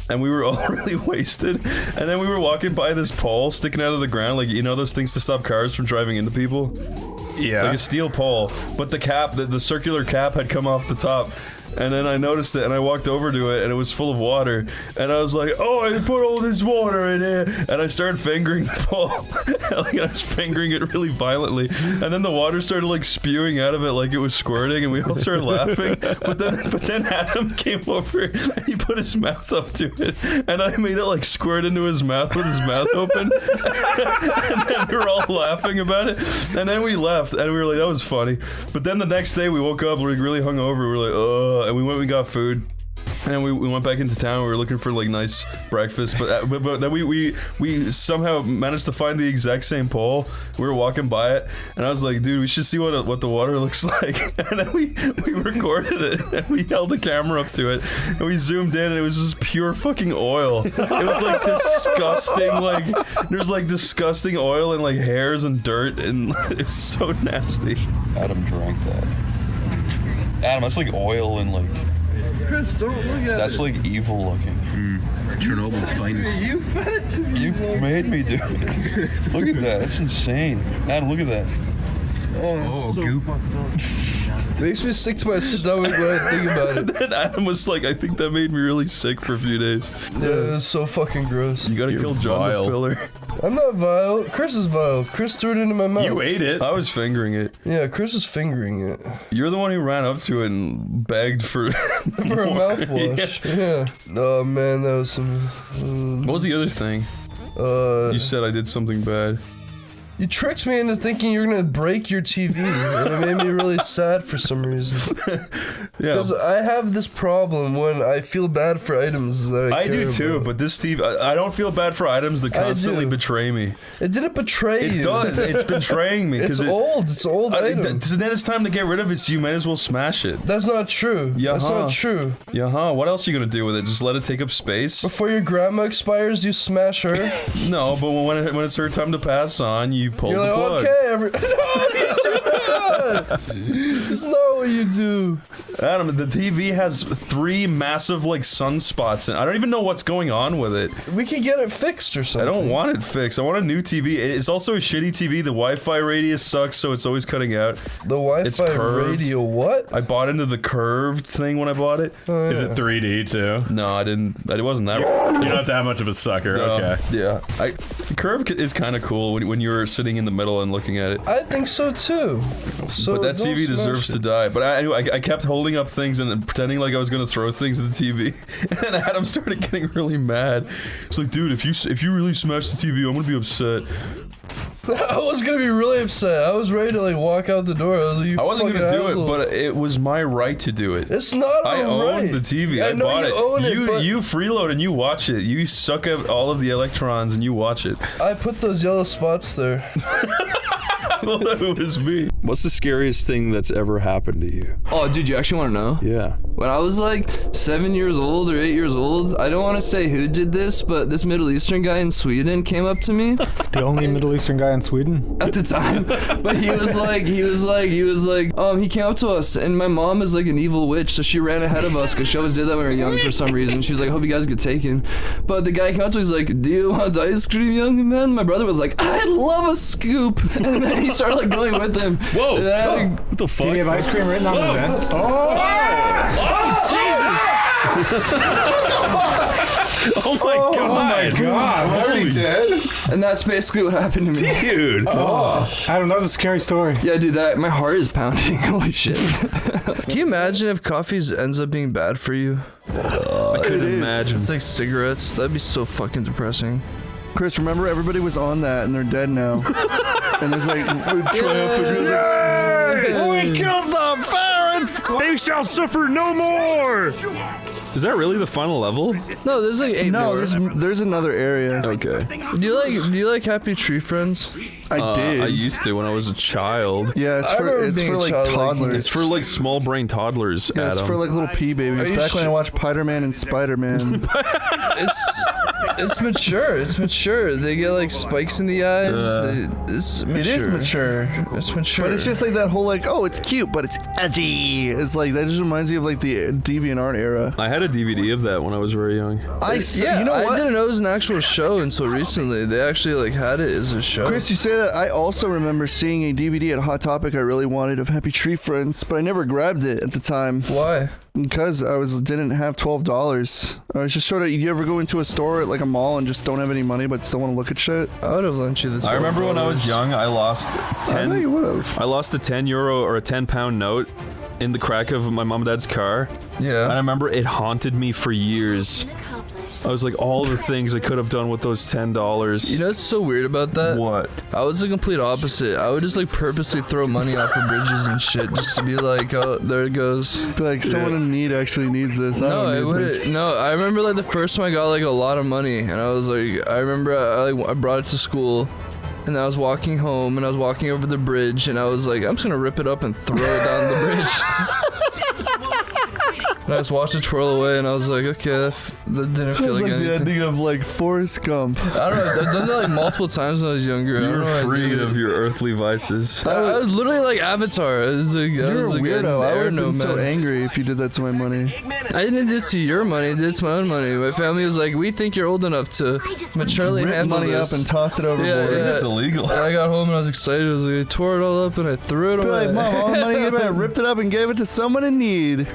and we were all really wasted. And then we were walking by this pole sticking out of the ground, like, you know those things to stop cars from driving into people? Yeah. Like a steel pole. But the cap, the circular cap had come off the top. And then I noticed it, and I walked over to it, and it was full of water. And I was like, oh, I put all this water in here. And I started fingering the pole. Like, I was fingering it really violently. And then the water started, like, spewing out of it like it was squirting, and we all started laughing. But then Adam came over, and he put his mouth up to it. And I made it, like, squirt into his mouth with his mouth open. And then we were all laughing about it. And then we left, and we were like, that was funny. But then the next day, we woke up, like, really hungover. We were like, oh. And we went and got food, and then we went back into town. We were looking for like nice breakfast, but then we somehow managed to find the exact same pole. We were walking by it, and I was like, dude, we should see what the water looks like. And then we recorded it, and we held the camera up to it, and we zoomed in, and it was just pure fucking oil. It was like disgusting, like there's like disgusting oil and like hairs and dirt, and it's so nasty. Adam drank that. Adam, that's like oil and like. Chris, don't look at That's like evil looking. Chernobyl's finest. You fed it to me. You made me do it. Look at that. That's insane. Adam, look at that. Oh, so goop. It makes me sick to my stomach when I think about it. Then Adam was like, I think that made me really sick for a few days. Yeah, it was so fucking gross. You gotta kill John the Pillar. I'm not vile. Chris is vile. Chris threw it into my mouth. You ate it. I was fingering it. Yeah, Chris was fingering it. You're the one who ran up to it and begged for for a mouthwash. Yeah. Oh man, that was some. What was the other thing? You said I did something bad. You tricked me into thinking you were gonna break your TV, and it made me really sad for some reason. Yeah. Because I have this problem when I feel bad for items that I care do too, about. but this Steve, I don't feel bad for items that constantly betray me. It didn't betray you. It does. It's betraying me. It's old. It's an old item. So then it's time to get rid of it, so you might as well smash it. That's not true. That's not true. What else are you gonna do with it? Just let it take up space? Before your grandma expires, you smash her? No, but when it's her time to pass on, you pull You're the plug. okay, it's not what you do. Adam, the TV has 3 massive like sunspots, and I don't even know what's going on with it. We can get it fixed or something. I don't want it fixed. I want a new TV. It's also a shitty TV. The Wi-Fi radius sucks, so it's always cutting out. The Wi-Fi radio, what? I bought into the curved thing when I bought it. Oh, yeah. Is it 3D too? No, I didn't. It wasn't that. You're not that much of a sucker. No, okay. Yeah. The curve is kind of cool when you're sitting in the middle and looking at it. I think so too. So but that TV deserves to die. But anyway, I kept holding up things and pretending like I was gonna throw things at the TV, and then Adam started getting really mad. It's like, dude, if you really smash the TV, I'm gonna be upset. I was gonna be really upset. I was ready to like walk out the door. I wasn't gonna do it, but it was my right to do it. It's not I own the TV. I bought it. You freeload and you watch it. You suck up all of the electrons and you watch it. I put those yellow spots there. Well, that was me. What's the scariest thing that's ever happened to you? Oh, dude, you actually want to know? Yeah. When I was like 7 years old or 8 years old, I don't want to say who did this, but this Middle Eastern guy in Sweden came up to me. The only Middle Eastern guy in Sweden? At the time. But he came up to us, and my mom is like an evil witch, so she ran ahead of us because she always did that when we were young for some reason. She was like, I hope you guys get taken. But the guy came up to me, he's like, do you want ice cream, young man? My brother was like, I'd love a scoop. And then he started like going with him. Whoa! What the fuck? Did he have ice cream written on his bed? Oh! Jesus! Oh my god. Oh my god. I'm already dead? And that's basically what happened to me. Dude. Adam, that was a scary story. Yeah, dude, my heart is pounding. Holy shit. Can you imagine if coffee ends up being bad for you? I couldn't imagine. It's like cigarettes. That'd be so fucking depressing. Chris, remember everybody was on that and they're dead now. And there's like triumphant music. We killed the parents! They shall suffer no more! Is that really the final level? No, there's like 8 more. There's another area. Okay. Do you like Happy Tree Friends? I did. I used to when I was a child. Yeah, it's for like toddlers. It's for like small brain toddlers, Yeah, Adam. it's for like little pea babies. Back when I watched Spider-Man and Spider-Man. It's mature. It's mature. They get like spikes in the eyes. It's mature. It is mature. It's mature. But it's just like that whole like, oh, it's cute, but it's edgy. It's like that just reminds me of like the DeviantArt era. I had a DVD of that when I was very young. You know what? I didn't know it was an actual show until recently. They actually like had it as a show. Chris, you say that. I also remember seeing a DVD at Hot Topic I really wanted of Happy Tree Friends, but I never grabbed it at the time. Why? Because I didn't have $12. I was just sort of. You ever go into a store at like a mall and just don't have any money, but still want to look at shit? I would have lent you this. I remember when I was young, I lost 10. I know you would have. I lost a €10 or a £10 note in the crack of my mom and dad's car. Yeah. And I remember it haunted me for years. I was like, all the things I could have done with those $10. You know what's so weird about that? What? I was the complete opposite. I would just like purposely throw money off of bridges and shit just to be like, oh, there it goes. Be like, someone in need actually needs this. I don't need this. No, I remember like the first time I got like a lot of money, and I was like, I remember I brought it to school. And I was walking home, and I was walking over the bridge, and I was like, I'm just gonna rip it up and throw it down the bridge. And I just watched it twirl away, and I was like, okay, that didn't feel like anything. It's like the ending of like Forrest Gump. I don't know, I've done that like multiple times when I was younger. You were freed of your earthly vices. I was literally like Avatar. It was like, You're a weirdo. I would have been so angry if you did that to my money. I didn't do it to your money, I did it to my own money. My family was like, we think you're old enough to maturely Rip handle money this. up and toss it overboard. Yeah. That's illegal. And I got home and I was excited. I was like, I tore it all up and I threw it Be away. like, Mom, all the money you gave, I ripped it up and gave it to someone in need.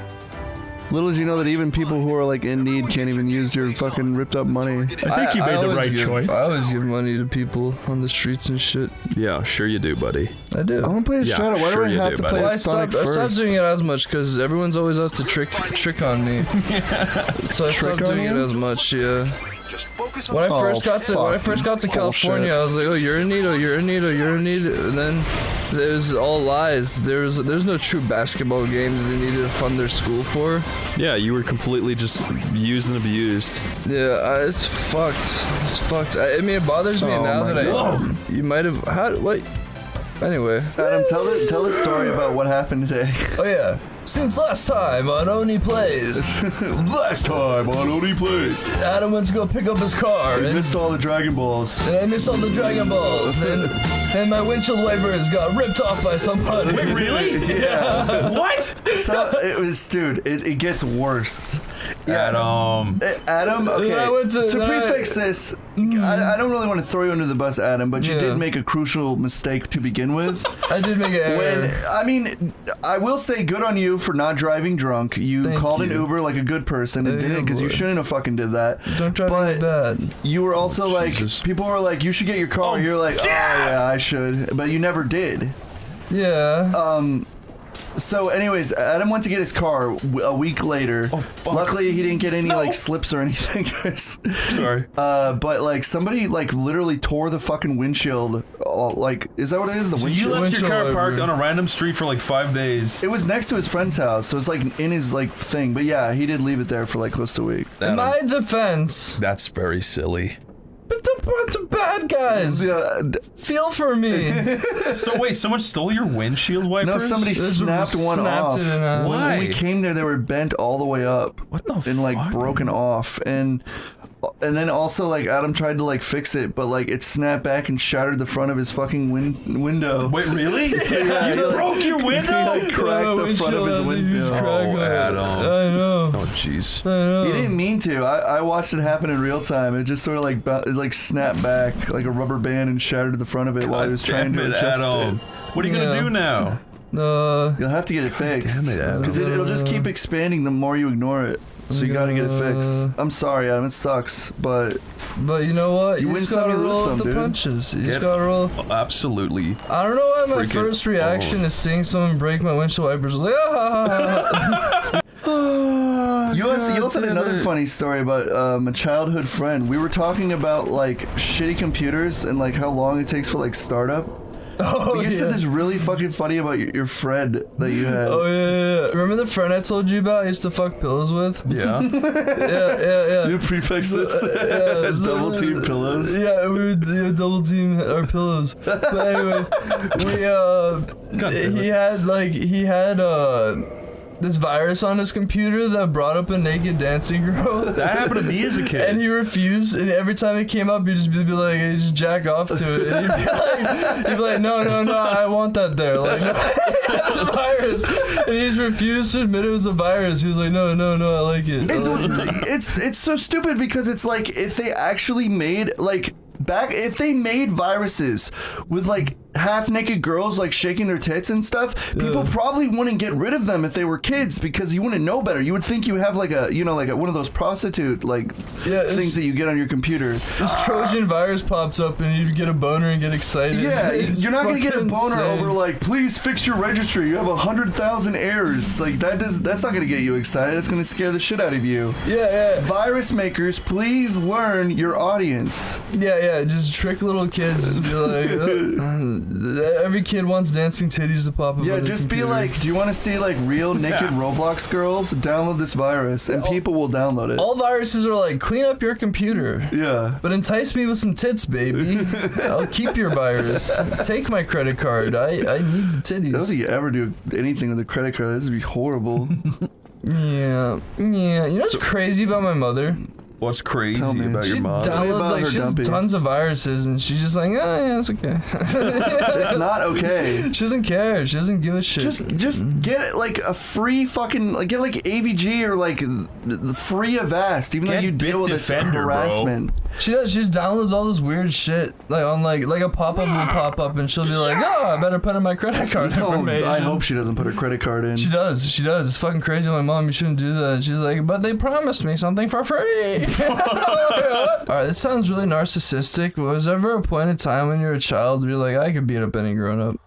Little did you know that even people who are like in need can't even use your fucking ripped up money. I think you made the right choice. I always give money to people on the streets and shit. Yeah, sure you do, buddy. I do. I want to play a Shadow. Why do I have to play a Sonic I first? stopped doing it as much because everyone's always out to trick on me. So I stopped doing it as much. Yeah. When I first got to California, I was like, oh, you're in need, oh, you're in need, oh, you're in need, and then there's all lies. There's no true basketball game that they needed to fund their school for. Yeah, you were completely just used and abused. Yeah, it's fucked. It's fucked. I mean, it bothers me now that you might have. Wait. Anyway. Adam, tell the story about what happened today. Oh yeah. Since last time on Oneyplays. Last time on Oneyplays. Adam went to go pick up his car. He missed all the Dragon Balls. And I missed all the Dragon Balls. And my windshield wipers got ripped off by somebody. Wait, really? Yeah. What? So it was, dude. It gets worse. Yeah. Adam. Okay. To prefix this, I don't really want to throw you under the bus, Adam, but you did make a crucial mistake to begin with. I did make an error. I will say good on you for not driving drunk. You called an Uber like a good person and did it because you shouldn't have fucking did that. Don't drive like that. You were also like, people were like, you should get your car. You're like, oh yeah, I should, but you never did. Yeah. So anyways, Adam went to get his car a week later. Luckily, he didn't get any like slips or anything. Sorry. But like somebody like literally tore the fucking windshield. Like, is that what it is? The windshield. You left your car parked on a random street for like 5 days. It was next to his friend's house, so it's like in his like thing. But yeah, he did leave it there for like close to a week. In my defense, that's very silly. But the bunch of bad guys. Feel for me. So wait, someone stole your windshield wipers? No, somebody snapped one off. Why? When we came there, they were bent all the way up. What the fuck? And like broken off. And then also like Adam tried to like fix it, but like it snapped back and shattered the front of his fucking window. Wait, really? So, yeah, you broke your window? He like cracked the front of his window. Oh, Adam. I know. Oh, jeez. He didn't mean to. I watched it happen in real time. It just sort of like snapped back like a rubber band and shattered the front of it while he was trying to adjust it. What are you gonna do now? You'll have to get it fixed. Damn it, Adam. Because it'll just keep expanding the more you ignore it. So you gotta get it fixed. I'm sorry, Adam. It sucks, but you know what? You win just some, gotta you lose roll some, with the dude. punches. You just gotta roll. Absolutely. I don't know why my Freaking- first reaction is seeing someone break my windshield wipers was like, ah. you also had another funny story about a childhood friend. We were talking about like shitty computers and like how long it takes for like startup. Oh, you said this really fucking funny about your friend that you had. Oh yeah. Remember the friend I told you about? I used to fuck pillows with. Yeah. yeah. You prefix this. Double team pillows. Yeah, we would double team our pillows. But anyway, he had this virus on his computer that brought up a naked dancing girl. That happened to me as a kid. And he refused, and every time it came up, he'd just be like, he'd just jack off to it. And he'd be like, no, I want that there. Like, the virus. And he just refused to admit it was a virus. He was like, no, I like it. It's so stupid because it's like if they actually made if they made viruses with like half-naked girls like shaking their tits and stuff, people probably wouldn't get rid of them if they were kids because you wouldn't know better. You would think you have like one of those prostitute things that you get on your computer. This Trojan virus pops up and you get a boner and get excited. Yeah, you're not gonna get a boner insane. over like, please fix your registry. You have 100,000 errors. Like that's not gonna get you excited. That's gonna scare the shit out of you. Yeah. Virus makers, please learn your audience. Yeah. Just trick little kids. Just be like, every kid wants dancing titties to pop up. Yeah, on their just computer. be like, do you want to see like real naked Roblox girls? Download this virus, and people will download it. All viruses are like, clean up your computer. Yeah. But entice me with some tits, baby. I'll keep your virus. Take my credit card. I need the titties. I don't think you ever do anything with a credit card. This would be horrible. Yeah. You know what's crazy about my mother? What's crazy about your mom? She has tons of viruses, and she's just like, yeah, it's okay. It's not okay. She doesn't care. She doesn't give a shit. Just get like a free fucking get like AVG or like free Avast, even though you deal with its harassment. Bro. She does. She just downloads all this weird shit, like on like a pop up will pop up, and she'll be like, oh, I better put in my credit card information. I hope she doesn't put her credit card in. She does. It's fucking crazy. My mom, you shouldn't do that. She's like, but they promised me something for free. Alright, this sounds really narcissistic, but was there ever a point in time when you were a child where you're like, I could beat up any grown up?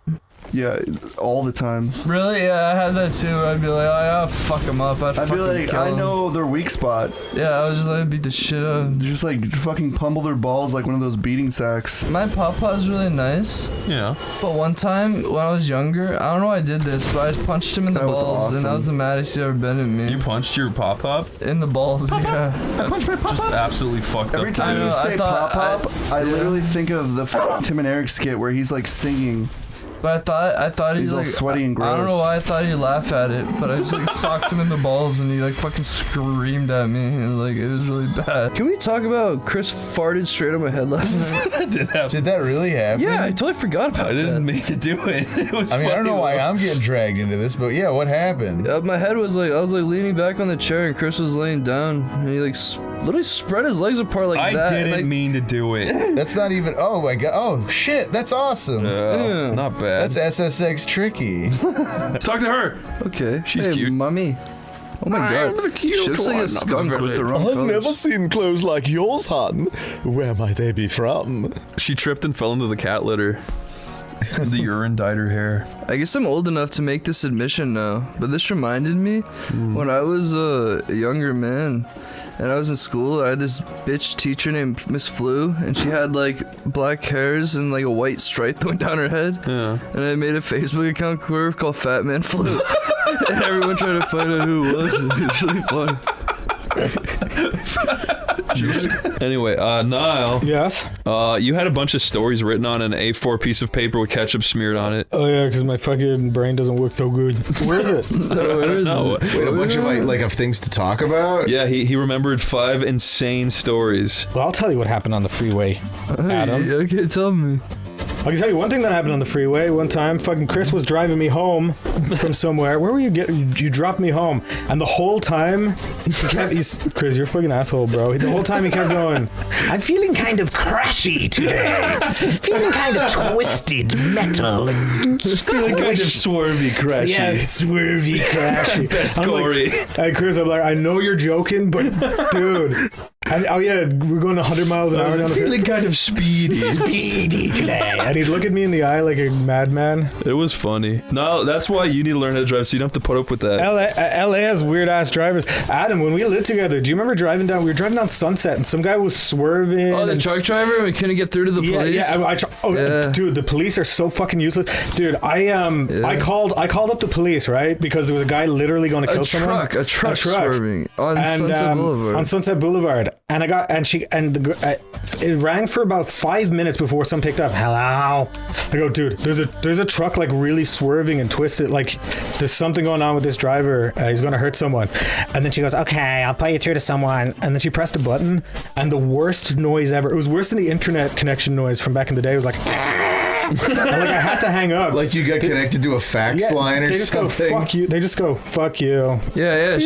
Yeah, all the time. Really? Yeah, I had that too. I'd be like, oh yeah, fuck them up. I'd be like, I know their weak spot. Yeah, I was just like, beat the shit out of them. Just like fucking pummel their balls like one of those beating sacks. My papa's really nice. Yeah. But one time when I was younger, I don't know why I did this, but I punched him in the balls, and that was the maddest he ever been at me. You punched your pop-up? In the balls, yeah. That's just absolutely fucked up. Every time you say pop-up, I literally think of the Tim and Eric skit where he's like singing. But I thought he's all like sweaty and gross. I don't know why I thought he'd laugh at it, but I just like socked him in the balls and he like fucking screamed at me and like it was really bad. Can we talk about Chris farted straight on my head last night? That did happen. Did that really happen? Yeah, I totally forgot about I didn't mean to do it. It was I don't know why though. I'm getting dragged into this, but yeah, what happened? My head was like, I was like leaning back on the chair and Chris was laying down and he like literally spread his legs apart like that. I didn't mean to do it. That's not even, oh my god, oh shit, that's awesome. Yeah. Not bad. That's SSX tricky. Talk to her. Okay. She's hey, cute. Mommy. Oh my god. the cute She looks like one a of the skunk with the wrong I've colors. never seen clothes like yours, hon. Where might they be from? She tripped and fell into the cat litter. The urine dyed her hair. I guess I'm old enough to make this admission now, but this reminded me when I was a younger man and I was in school, I had this bitch teacher named Miss Flu, and she had like black hairs and like a white stripe that went down her head. Yeah. And I made a Facebook account called Fat Man Flu. And everyone tried to find out who it was, and it was really fun. Anyway, Niall. Yes? You had a bunch of stories written on an A4 piece of paper with ketchup smeared on it. Oh yeah, because my fucking brain doesn't work so good. Where is it? Where is it? Wait, a bunch of of things to talk about? Yeah, he remembered 5 insane stories. Well, I'll tell you what happened on the freeway, Adam. Okay, tell me. I can tell you one thing that happened on the freeway. One time, fucking Chris was driving me home from somewhere. Where were you? You dropped me home, and the whole time, Chris, you're a fucking asshole, bro. The whole time he kept going, I'm feeling kind of crashy today. Feeling kind of twisted metal. Feeling kind of swervy, crashy. Yeah, swervy, crashy. Best Corey. Hey, Chris, I'm like, I know you're joking, but dude. Oh yeah, we're going 100 miles an hour down the feeling kind of speedy today. And he'd look at me in the eye like a madman. It was funny. No, that's why you need to learn how to drive, so you don't have to put up with that. LA has weird ass drivers. Adam, when we lived together, do you remember driving down? We were driving down Sunset, and some guy was swerving. Oh, the truck driver. We couldn't get through to the police. Yeah. Dude, the police are so fucking useless. Dude, I called up the police, right, because there was a guy literally going to kill someone. A truck swerving on Sunset Boulevard. On Sunset Boulevard. And it rang for about 5 minutes before someone picked up. Hello. I go, dude, there's a truck like really swerving and twisted. Like there's something going on with this driver. He's gonna hurt someone. And then she goes, okay, I'll put you through to someone. And then she pressed a button, and the worst noise ever. It was worse than the internet connection noise from back in the day. It was like. I had to hang up. Like you got connected to a fax line or they just something. Go, fuck you. They just go, fuck you. Yeah.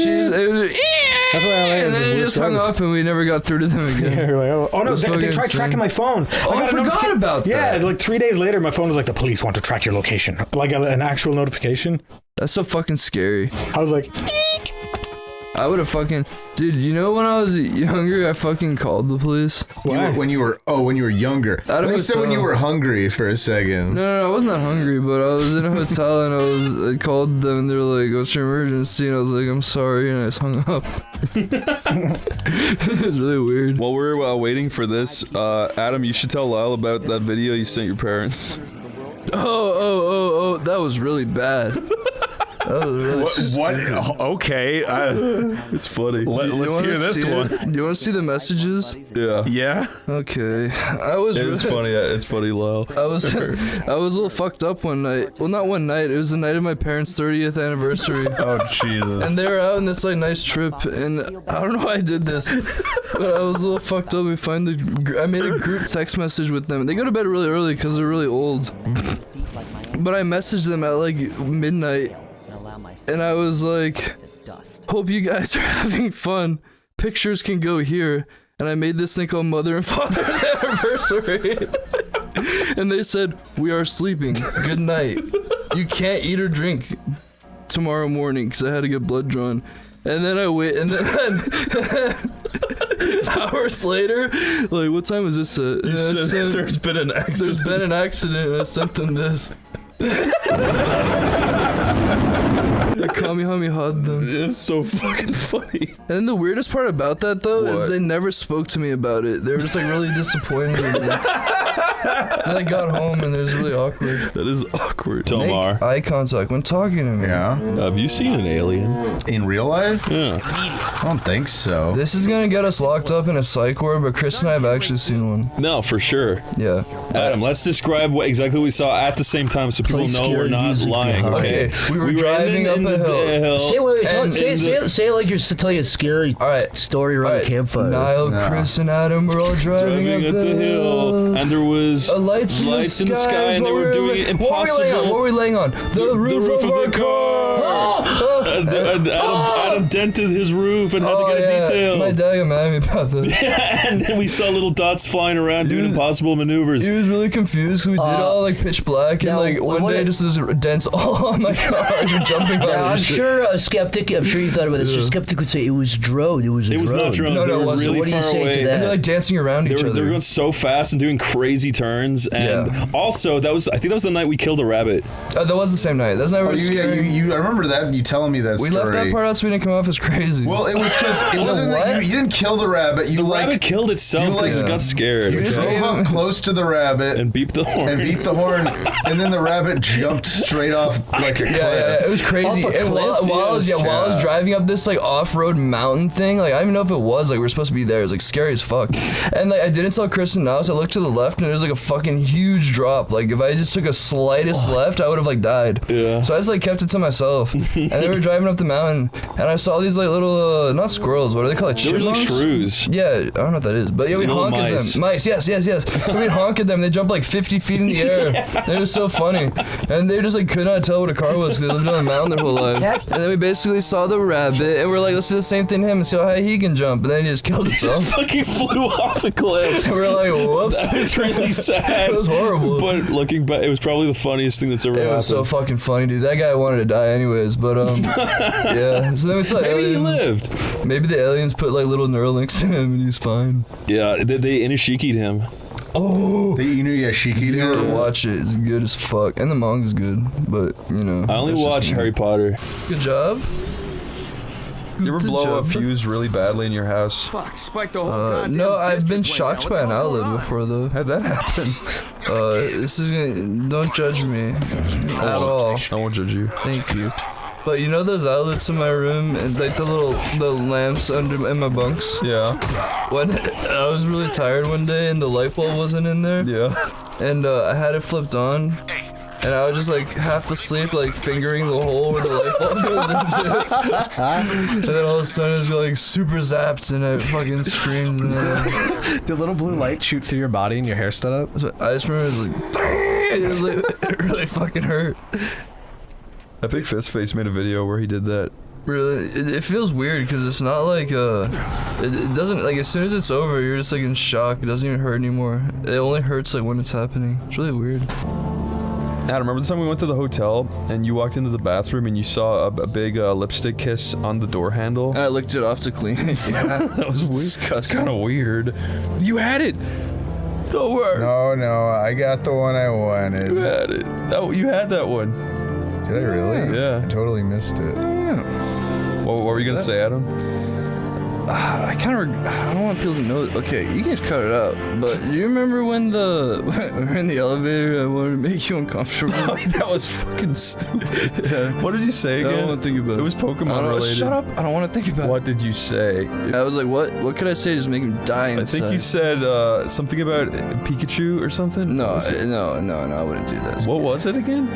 That's why LA and then they just hung up, and we never got through to them again. Yeah, like, oh no, they tried tracking my phone. I forgot about that. Yeah, like 3 days later, my phone was like, the police want to track your location. Like an actual notification. That's so fucking scary. I was like, I would have fucking... Dude, you know when I was younger, I fucking called the police? When you were younger. You said when you were hungry for a second. No, I wasn't that hungry, but I was in a hotel and I called them and they were like, what's your emergency? And I was like, I'm sorry, and I just hung up. It was really weird. While we're waiting for this, Adam, you should tell Lyle about that video you sent your parents. Oh, that was really bad. That was really what? Okay. It's funny. Let's hear this one. Do you want to see the messages? Yeah. Yeah? Okay. It's funny. It's funny, Lyle. I was a little fucked up one night. Well, not one night. It was the night of my parents' 30th anniversary. Oh, Jesus. And they were out on this like nice trip, and I don't know why I did this, but I was a little fucked up. I made a group text message with them. They go to bed really early because they're really old. But I messaged them at like midnight. And I was like, hope you guys are having fun. Pictures can go here. And I made this thing called Mother and Father's Anniversary. And they said, we are sleeping. Good night. You can't eat or drink tomorrow morning because I had to get blood drawn. And then I wait, and then hours later, like, what time was this at? You said there's been an accident. There's been an accident, and I sent them this. The Kamehameha them. It's so fucking funny. And the weirdest part about that though is they never spoke to me about it. They were just like really disappointed in me. And I got home and it was really awkward. That is awkward. Make eye contact when talking to me. Yeah. Have you seen an alien? In real life? Yeah. I don't think so. This is gonna get us locked up in a psych ward, but Chris and I have actually seen one. No, for sure. Yeah. Adam, let's describe exactly what we saw at the same time so people know we're not lying. Okay. We were driving up a hill. Say it like you're telling a scary story around a campfire. Niall, Chris, and Adam were all driving up the hill. And there was lights in the sky, and they were doing it impossible. What were we laying on? The roof of the car. Adam dented his roof and had to get a detail. My dad got mad at me about that. Yeah, and then we saw little dots flying around doing impossible maneuvers. He was really confused because we did it all like pitch black, and like one day just there's dents all on my car as you're jumping on it. I'm sure a skeptic, I'm sure you thought about this, a skeptic would say it was drone. It was not drones. They were really far away. And they're like dancing around each other. They were going so fast and doing crazy turns, and also I think that was the night we killed a rabbit. That was the same night. That's not I remember that. You telling me that story. We left that part out so we didn't come off as crazy. Well, it was because it wasn't that you didn't kill the rabbit. The rabbit killed itself because it got scared. You drove up close to the rabbit and beeped the horn. And then the rabbit jumped straight off like a cliff. Yeah, it was crazy. And while I was driving up this like off-road mountain thing, like I don't even know if it was like we were supposed to be there. It was like scary as fuck. And like I didn't tell Chris and Niles. I looked to the left and there was like a fucking huge drop. Like if I just took a slightest left, I would have like died. Yeah. So I just like kept it to myself. And then we were driving up the mountain, and I saw these like little not squirrels. What are they called? They were like Chipmunks? shrews. Yeah, I don't know what that is, but yeah, we honk at them. Mice, yes. We honk at them. They jump like 50 feet in the air. They're just so funny, and they just like could not tell what a car was because they lived on a mountain their whole life. And then we basically saw the rabbit, and we're like, let's do the same thing to him and see how high he can jump. And then he just killed himself. He just fucking flew off the cliff. And we're like, whoops. That was really sad. It was horrible. But looking back, it was probably the funniest thing that's ever happened. It was so fucking funny, dude. That guy wanted to die anyways, but yeah. So then we saw Maybe aliens. he lived. Maybe the aliens put like little Neuralinks in him and he's fine. Yeah, they Inushiki'd him. Oh, the Inuyashiki'd you him. gotta watch it. It's good as fuck, and the manga's good, but you know. I only watch Harry Potter. Good job. You ever blow a fuse really badly in your house? Fuck, spike the whole goddamn No, I've been district shocked by an outlet before though. How'd that happen? This is gonna, don't judge me at all. I won't judge you. Thank you. But you know those outlets in my room and like the lamps under in my bunks? Yeah. When I was really tired one day and the light bulb wasn't in there. Yeah. And I had it flipped on. And I was just like half asleep, like fingering the hole where the light bulb goes into. And then all of a sudden it's like super zapped and I fucking screamed. And Did little blue light shoot through your body and your hair stood up? so I just remember it was like, it really fucking hurt. Epic Fist Face made a video where he did that. Really, it feels weird because it's not like it doesn't like as soon as it's over you're just like in shock. It doesn't even hurt anymore. It only hurts like when it's happening. It's really weird. Adam, remember the time we went to the hotel and you walked into the bathroom and you saw a big lipstick kiss on the door handle? And I licked it off to clean it. Yeah, that was disgusting. Kind of weird. You had it. Don't worry. No, I got the one I wanted. You had it. You had that one. Did I really? Yeah. I totally missed it. What were you gonna say, Adam? I don't want people to know. Okay, you can just cut it out. But do you remember when we were in the elevator? I wanted to make you uncomfortable. That was fucking stupid. Yeah. What did you say again? I don't want to think about it. It was Pokemon related. Shut up! I don't want to think about it. What did you say? I was like, what could I say? Just make him die inside. I think you said something about Pikachu or something. No, I wouldn't do that. What was it again?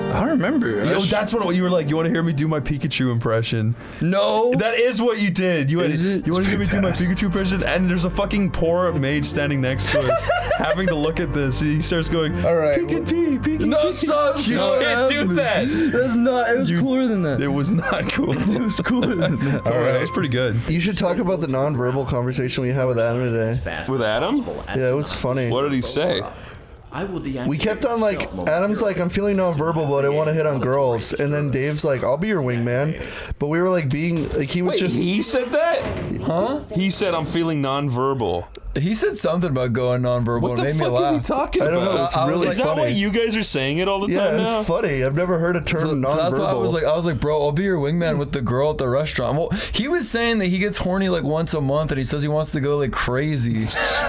I don't remember. Yo, that's what you were like. You want to hear me do my Pikachu impression? No. That is what you did. You want to hear me do my Pikachu impression? And there's a fucking poor mage standing next to us, having to look at this. He starts going, all right. Pikachu. No, stop. You can't do that. That's not. It was cooler than that. It was not cool. It was cooler than that. All right, that was pretty good. You should talk about the nonverbal conversation we had with Adam today. With Adam? Yeah, it was funny. What did he say? We kept on like, Adam's like, I'm feeling nonverbal, but I want to hit on girls. And then Dave's like, I'll be your wingman. But we were like being, like, he was just. He said that? Huh? He said, I'm feeling nonverbal. He said something about going nonverbal. What the made fuck me laugh. is he talking about? I don't know. It's really is that funny. why you guys are saying it all the time now? Yeah, it's funny. I've never heard a term nonverbal. So that's why I was like, bro, I'll be your wingman with the girl at the restaurant. Well, he was saying that he gets horny like once a month, and he says he wants to go like crazy,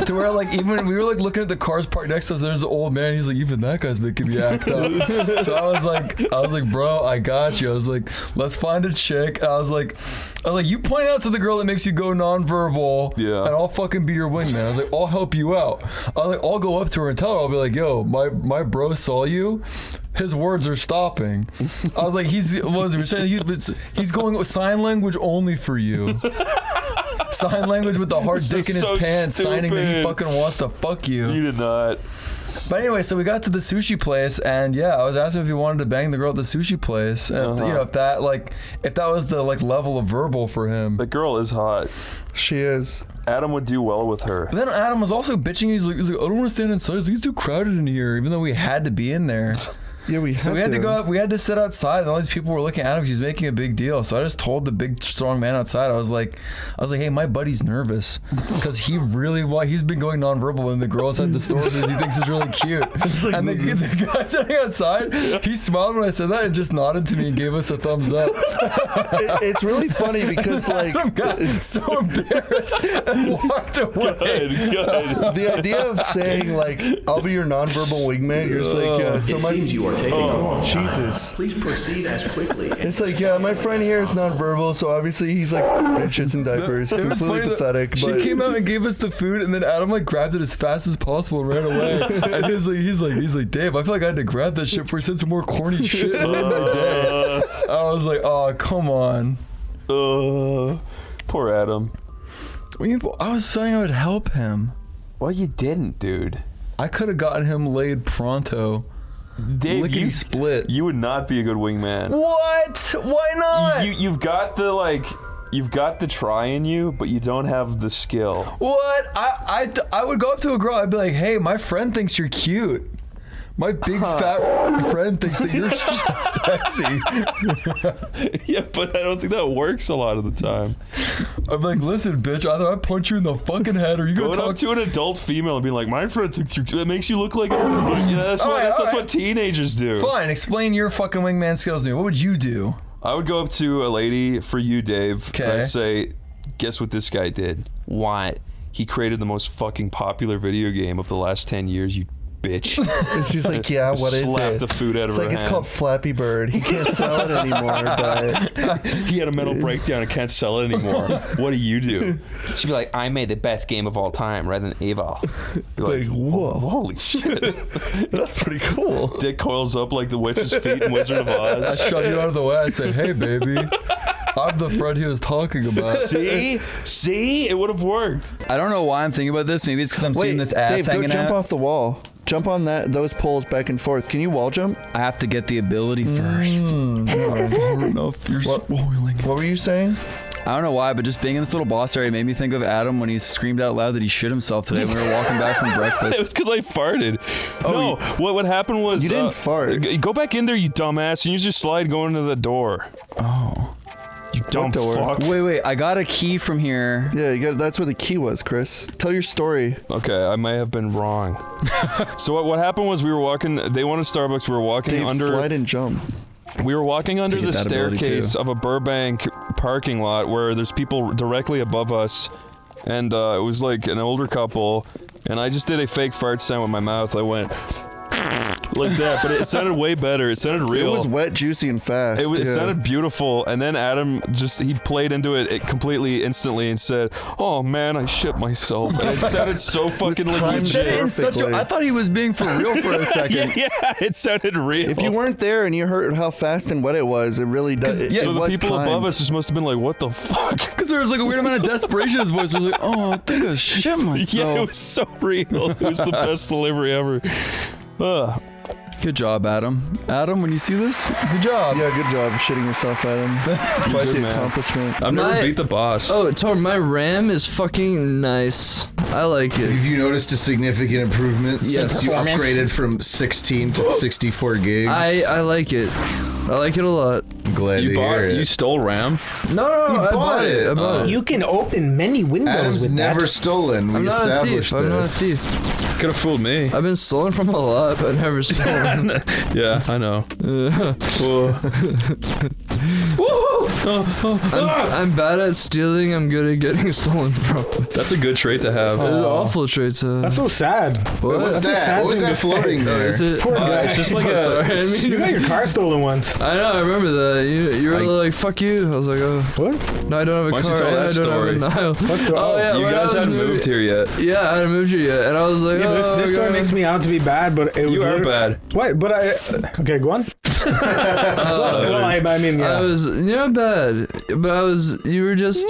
to where like even we were like looking at the cars parked next to us. There's an old man. He's like, even that guy's making me act up. So I was like, bro, I got you. I was like, let's find a chick. I was like, you point out to the girl that makes you go nonverbal, yeah, and I'll fucking be your wingman. I was like, I'll help you out. I'll go up to her and tell her. I'll be like, yo, my bro saw you. His words are stopping. I was like, he's going with sign language only for you. Sign language with the hard dick in his pants, stupid. signing that he fucking wants to fuck you. You did not. But anyway, so we got to the sushi place, and yeah, I was asking if he wanted to bang the girl at the sushi place, and you know, if that was the like level of verbal for him. The girl is hot. She is. Adam would do well with her. But then Adam was also bitching. He's like, I don't want to stand inside. It's too crowded in here, even though we had to be in there. Yeah, we had to go up. We had to sit outside, and all these people were looking at him because he's making a big deal. So I just told the big, strong man outside. I was like, hey, my buddy's nervous because he's been going nonverbal in the girls at the store because he thinks it's really cute. Like, and the guy sitting outside, he smiled when I said that and just nodded to me and gave us a thumbs up. It's really funny because like Adam got so embarrassed and walked away. Good. The idea of saying like, I'll be your nonverbal wingman. You're just like, yeah. So Jesus. Please proceed as quickly. It's like, yeah, my friend here is nonverbal, so obviously he's like shits in diapers. It was completely pathetic. She came out and gave us the food, and then Adam like grabbed it as fast as possible and ran away. And he's like, Dave, I feel like I had to grab that shit before he said some more corny shit and made my day. I was like, oh, come on. Poor Adam. I was saying I would help him. Well, you didn't, dude. I could have gotten him laid pronto. Dave, Lickety split. You would not be a good wingman. What? Why not? You've got the try in you, but you don't have the skill. What? I would go up to a girl. I'd be like, hey, my friend thinks you're cute. My big fat friend thinks that you're sexy. Yeah, but I don't think that works a lot of the time. I'm like, listen, bitch, either I punch you in the fucking head or you go talk to an adult female and being like, my friend thinks you're cute. It makes you look like that's what teenagers do. Fine, explain your fucking wingman skills to me. What would you do? I would go up to a lady, for you, Dave, and I'd say, guess what this guy did? What? He created the most fucking popular video game of the last 10 years, you bitch. And she's like, yeah, what is it? Slap the food out of her hand. It's called Flappy Bird. He can't sell it anymore, but... He had a mental breakdown and can't sell it anymore. What do you do? She'd be like, I made the best game of all time rather than evil. Be like, whoa. Holy shit. That's pretty cool. Dick coils up like the witch's feet in Wizard of Oz. I shove you out of the way. I said, hey, baby. I'm the friend he was talking about. See? It would have worked. I don't know why I'm thinking about this. Maybe it's because I'm seeing this ass Dave, hanging go jump out. off the wall. Jump on those poles back and forth. Can you wall jump? I have to get the ability first. Not far enough. You're spoiling it. What were you saying? I don't know why, but just being in this little boss area made me think of Adam when he screamed out loud that he shit himself today when we were walking back from breakfast. It was because I farted. Oh, no, what happened was... You didn't fart. Go back in there, you dumbass, and use your slide going to the door. Oh. You dumb fuck. Wait, I got a key from here. Yeah, that's where the key was, Chris. Tell your story. Okay, I may have been wrong. So what happened was we were walking, they wanted Starbucks, we were walking Dave, under... slide and jump. We were walking under the staircase of a Burbank parking lot where there's people directly above us, and it was like an older couple, and I just did a fake fart sound with my mouth. I went... like that, but it sounded way better. It sounded real. It was wet, juicy, and fast. It sounded beautiful, and then Adam he played into it completely instantly and said, "Oh man, I shit myself." And it sounded so fucking legit. I thought he was being for real for a second. yeah, it sounded real. If you weren't there and you heard how fast and wet it was, it really does. So the people above us just must have been like, "What the fuck?" Because there was like a weird amount of desperation in his voice. I was like, "Oh, I think I shit myself." Yeah, it was so real. It was the best delivery ever. Good job, Adam. Adam, when you see this, good job. Yeah, good job shitting yourself, Adam. Quite the accomplishment. I've never beat the boss. Oh, Tor, my RAM is fucking nice. I like it. Have you noticed a significant improvement since you upgraded from 16 to 64 gigs? I like it. I like it a lot. I'm glad to hear it. You stole RAM? No, I bought it. I bought it. You can open many windows Adam's with never that. stolen. I'm We not a established thief. I'm not a this. thief. Could have fooled me. I've been stolen from a lot, but never stolen. Yeah, I know. I'm bad at stealing. I'm good at getting stolen from. That's a good trait to have. It's an awful trait to. That's so sad. What? What's That's a that? sad What was thing that to floating say. there? Is it? Poor guy. It's just like Sorry, I mean, You got your car stolen once. I know. I remember that. You were like, "Fuck you." I was like, "Oh, What? no, I don't have a Why don't car. you tell and that I don't story? have a Nile." What's the? Oh yeah, You when I guys was hadn't moving- moved here yet. Yeah, I hadn't moved here yet, and I was like, Yeah, "Oh, this story God." makes me out to be bad, but it was. You are literally- bad. What? But I. Okay, go on. Well, I mean, yeah. I was, you're not bad, but I was, you were just,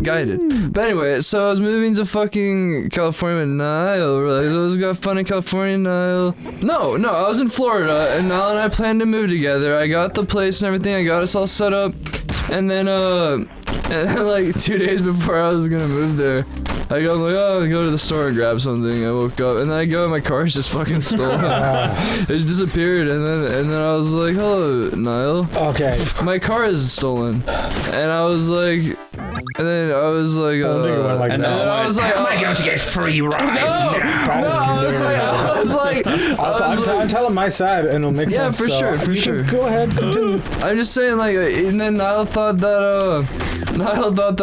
guided. But anyway, so I was moving to fucking California with Niall. Like, I was got fun in California, Niall. No, I was in Florida, and Niall and I planned to move together. I got the place and everything. I got us all set up, and then like 2 days before I was gonna move there, I go like, oh, I'll go to the store and grab something. I woke up and then I go and my car's just fucking stolen. It disappeared, and then I was like, hello, Niall. Okay. My car is stolen, and I was like. And then I was like, I don't think it went like and that. then I was like, Am I going to get free rides now? I was like, I'm telling my side, and it'll make yeah, sense. for so sure, for you sure. can go ahead, continue. I'm just saying, like, and then Niall thought that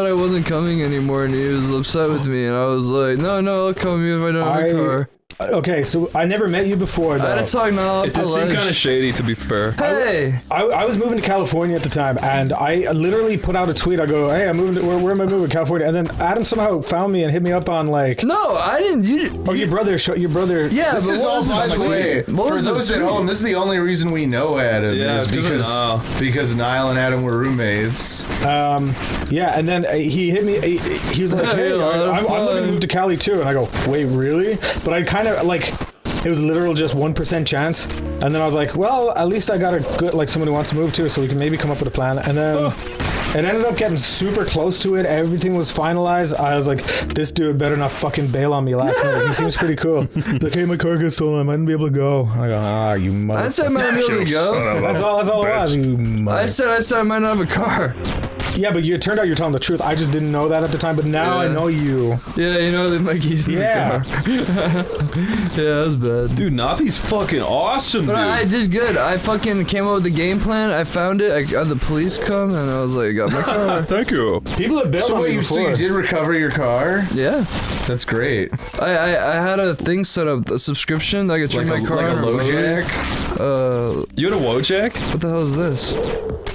I wasn't coming anymore, and he was upset with me, and I was like, no, I'll come you if I don't have a car. Okay, so I never met you before, though. I had to talk now. It does seem kind of shady, to be fair. Hey! I was moving to California at the time, and I literally put out a tweet. I go, hey, I'm moving to, where am I moving? California. And then Adam somehow found me and hit me up on, like... No, I didn't. Your brother... Yeah, this is all, by the way, for those at home, this is the only reason we know Adam. Yeah, is because Niall and Adam were roommates. Yeah, and then he hit me. He was like, hey, I'm looking to move to Cali, too. And I go, wait, really? But I kind of, like... It was literal just 1% chance. And then I was like, well, at least I got a good, like, someone who wants to move too, so we can maybe come up with a plan. And then it ended up getting super close to it. Everything was finalized. I was like, this dude better not fucking bail on me last minute. He seems pretty cool. He's like, hey, my car gets stolen. I mightn't be able to go. I go, you motherfucker. I said I might not be able to go. That's all it was, you motherfucker. I said I might not have a car. Yeah, but it turned out you're telling the truth. I just didn't know that at the time, but now I know you. Yeah, you know that my keys in the car. Yeah, that was bad. Dude, Napi's fucking awesome, but dude. I did good. I fucking came up with the game plan. I found it. I got the police come, and I was like, got my car. Thank you. People have built on me before. So you did recover your car? Yeah. That's great. I had a thing set up, a subscription that I could turn my car on. Like a Wojak? You had a Wojak? What the hell is this?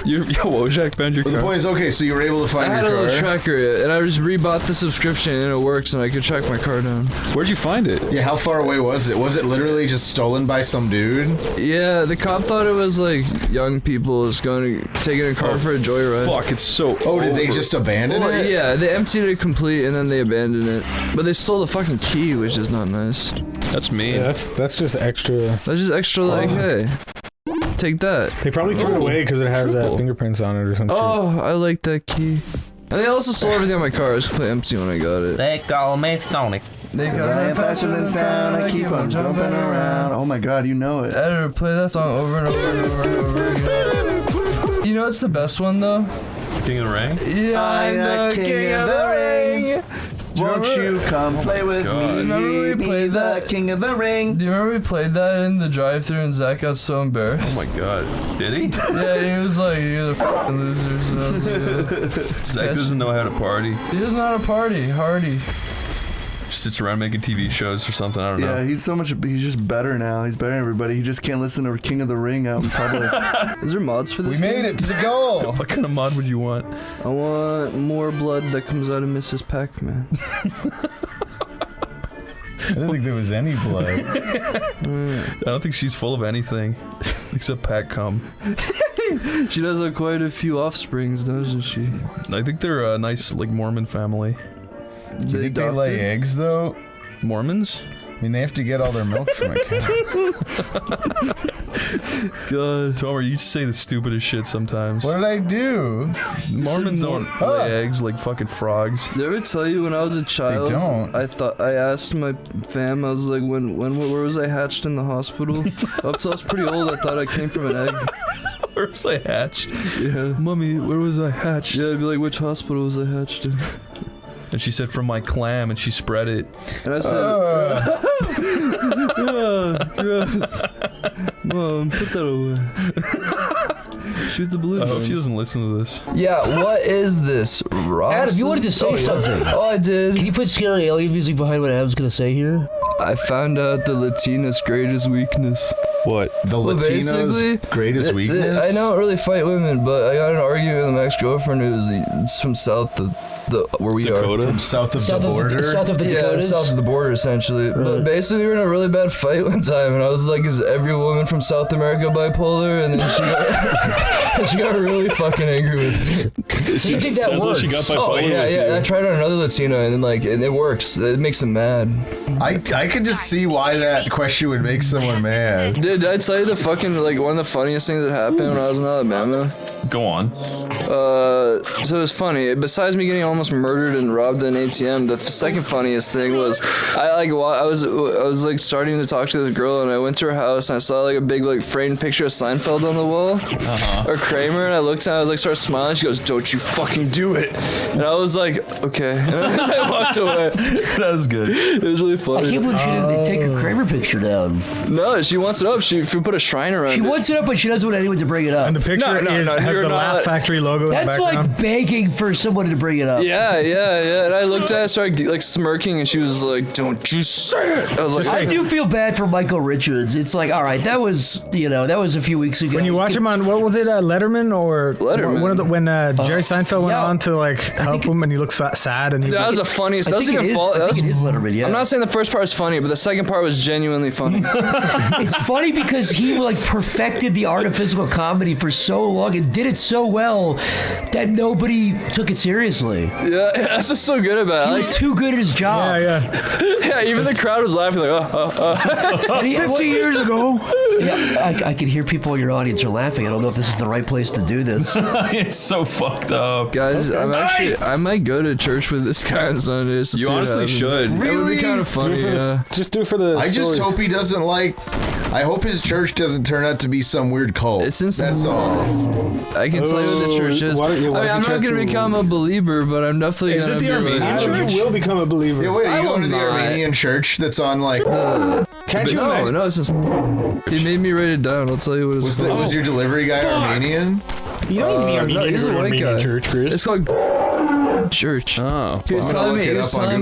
Your Wojak found your car? The point is, okay, so you were able to find your car. I had a little tracker, and I just rebought the subscription, and it works, and I could track my car down. Where'd you find it? Yeah, how far away was it? Was it literally just stolen by some dude? Yeah, the cop thought it was like young people just taking a car for a joyride. Fuck, it's so did they just abandon it? Yeah, they emptied it complete, and then they abandoned it. But they stole the fucking key, which is not nice. That's mean. Yeah, that's just extra. That's just extra, like, hey. Take that. They probably threw it away because it has fingerprints on it or something. Oh, I like that key. And they also stole everything on my car. It was completely empty when I got it. They call me Sonic. Because I am faster than sound, I keep on jumping around. Oh my god, you know it. I had to play that song over and over and over and over again. You know what's the best one though? King of the Ring? Yeah, I'm the king of the ring. Won't you come play with me? Remember we played that? King of the Ring. Do you remember we played that in the drive-thru and Zach got so embarrassed? Oh my god. Did he? Yeah, he was like, you're the fucking losers. And I was like, Zach doesn't know how to party. He doesn't know how to party. Hardy. Just sits around making TV shows or something. I don't know. Yeah, he's just better now. He's better than everybody. He just can't listen to King of the Ring out in public. Is there mods for this? We made it to the goal. What kind of mod would you want? I want more blood that comes out of Mrs. Pac-Man. I don't think there was any blood. I don't think she's full of anything except Pat cum. She does have quite a few offsprings, doesn't she? I think they're a nice, like, Mormon family. Do you think they lay eggs, though? Mormons? I mean, they have to get all their milk from a cow. God. Tomer, you say the stupidest shit sometimes. What did I do? Mormons don't lay eggs like fucking frogs. Did I ever tell you when I was a child? They don't. I asked my fam, I was like, where was I hatched in the hospital? Up till I was pretty old, I thought I came from an egg. Where was I hatched? Yeah. Mommy, where was I hatched? Yeah, I'd be like, which hospital was I hatched in? And she said, from my clam, and she spread it. And I said, gross. Mom, put that away. Shoot the balloon. I hope she doesn't listen to this. Yeah, what is this, Ross? Adam, you wanted to say something. Oh, I did. Can you put scary alien music behind what Adam's gonna say here? I found out the Latina's greatest weakness. What? The Latino's greatest weakness? I don't really fight women, but I got in an argument with my ex-girlfriend who's from south of where we Dakota? are. From south of the border? South of the Dakotas? Yeah, south of the border, essentially. Right. But basically, we were in a really bad fight one time, and I was like, is every woman from South America bipolar? And then she got really fucking angry with me. So you think that works? Like she got bipolar Oh, yeah. I tried on another Latina, and then, and it works. It makes them mad. I can just see why that question would make someone mad. Dude, did I tell you the fucking, one of the funniest things that happened when I was in Alabama? Go on. So it was funny. Besides me getting almost murdered and robbed in an ATM, the second funniest thing was I was starting to talk to this girl, and I went to her house and I saw a big framed picture of Seinfeld on the wall, or Kramer, and I looked at her, I started smiling. She goes, "Don't you fucking do it!" And I was like, "Okay," and I walked away. That was good. It was really funny. I can't believe she didn't take a Kramer picture down. No, she wants it up. She put a shrine around it. She wants it up, but she doesn't want anyone to bring it up. And the picture has you're the not. Laugh Factory logo in the That's background. like begging for someone to bring it up. Yeah. And I looked at her, started like smirking, and she was like, "Don't you say it." I was like, I do feel bad for Michael Richards. It's like, all right, that was a few weeks ago. When you watch him on, what was it, Letterman or Letterman. One of the, when Jerry Seinfeld went on to like help him and he looked sad and he that was the funniest. That was even fault. I think it is Letterman. Yeah. I'm not saying the first part was funny, but the second part was genuinely funny. It's funny because he like perfected the art of physical comedy for so long and did it so well that nobody took it seriously. Yeah, that's just so good about it. He was too good at his job. Yeah, even the crowd was laughing like, 50 years ago. Yeah, I can hear people in your audience are laughing. I don't know if this is the right place to do this. It's so fucked up. Guys, I might go to church with this guy on Sundays. You honestly should. It would be kind of funny. Just do it for the I just stories. hope he doesn't I hope his church doesn't turn out to be some weird cult. That's all. I can tell you what the church is. I'm not going to become a believer, but I'm definitely going to be. Is it the Armenian church? You will become a believer. Yeah, wait, are you going to the Armenian church that's on like... Can't you imagine? No, it's just... He made me write it down. I'll tell you what it was. Was your delivery guy Armenian? You don't need to be Armenian. He's a white guy. Church, Chris. It's called church. Oh. He was telling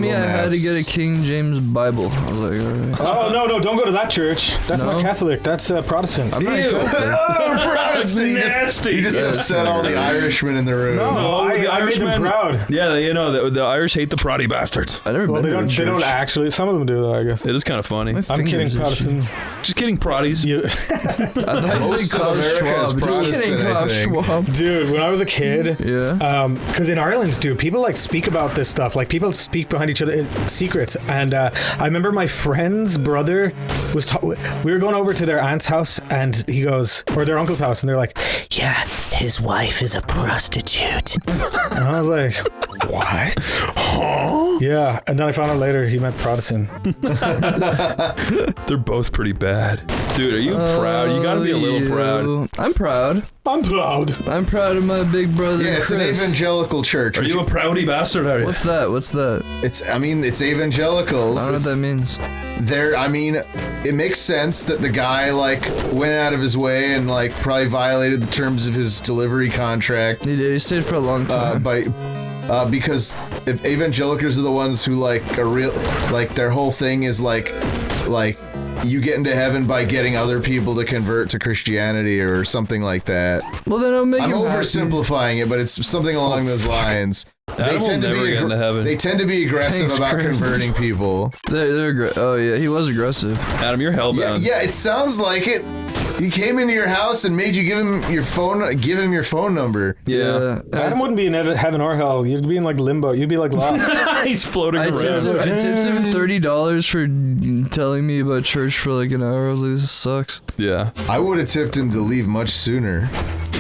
me I had to get a King James Bible. I was like, all right. Oh, no, don't go to that church. That's not Catholic. That's Protestant. I'm not Catholic. Protestant. You just upset all the Irishmen in the room. No, I made them proud. Yeah, the Irish hate the Proddy bastards. I never Well, they don't actually. Some of them do, though, I guess. It is kind of funny. I'm kidding, Protestant. Just kidding, Proddies. I thought you said Klaus Schwab. Just kidding, Klaus Schwab. Dude, when I was a kid, because in Ireland, dude, people like speak about this stuff. Like people speak behind each other secrets. And I remember my friend's brother was. We were going over to their aunt's house, and he goes, or their uncle's house, and they're like, "Yeah, his wife is a prostitute." And I was like, "What?" Huh? Yeah, and then I found out later he meant Protestant. They're both pretty bad. Dude, are you proud? You gotta be a little proud. I'm proud. I'm proud. I'm proud of my big brother. Yeah, it's Chris. an evangelical church. Are you a proudy bastard? Are you? What's that? It's evangelicals. I don't know what that means. It makes sense that the guy like went out of his way and like probably violated the terms of his delivery contract. He did. He stayed for a long time. Because if evangelicals are the ones who like are real, like their whole thing is like you get into heaven by getting other people to convert to Christianity or something like that. Well, then I'm oversimplifying it, but it's something along those lines. They tend to be aggressive about converting people. They're oh yeah, he was aggressive. Adam, you're hellbound. Yeah, it sounds like it. He came into your house and made you give him your phone number. Yeah. Adam wouldn't be in heaven or hell. You'd be in like limbo. You'd be like lost. He's floating around. I tipped him $30 for telling me about church for like an hour. I was like, this sucks. Yeah. I would have tipped him to leave much sooner.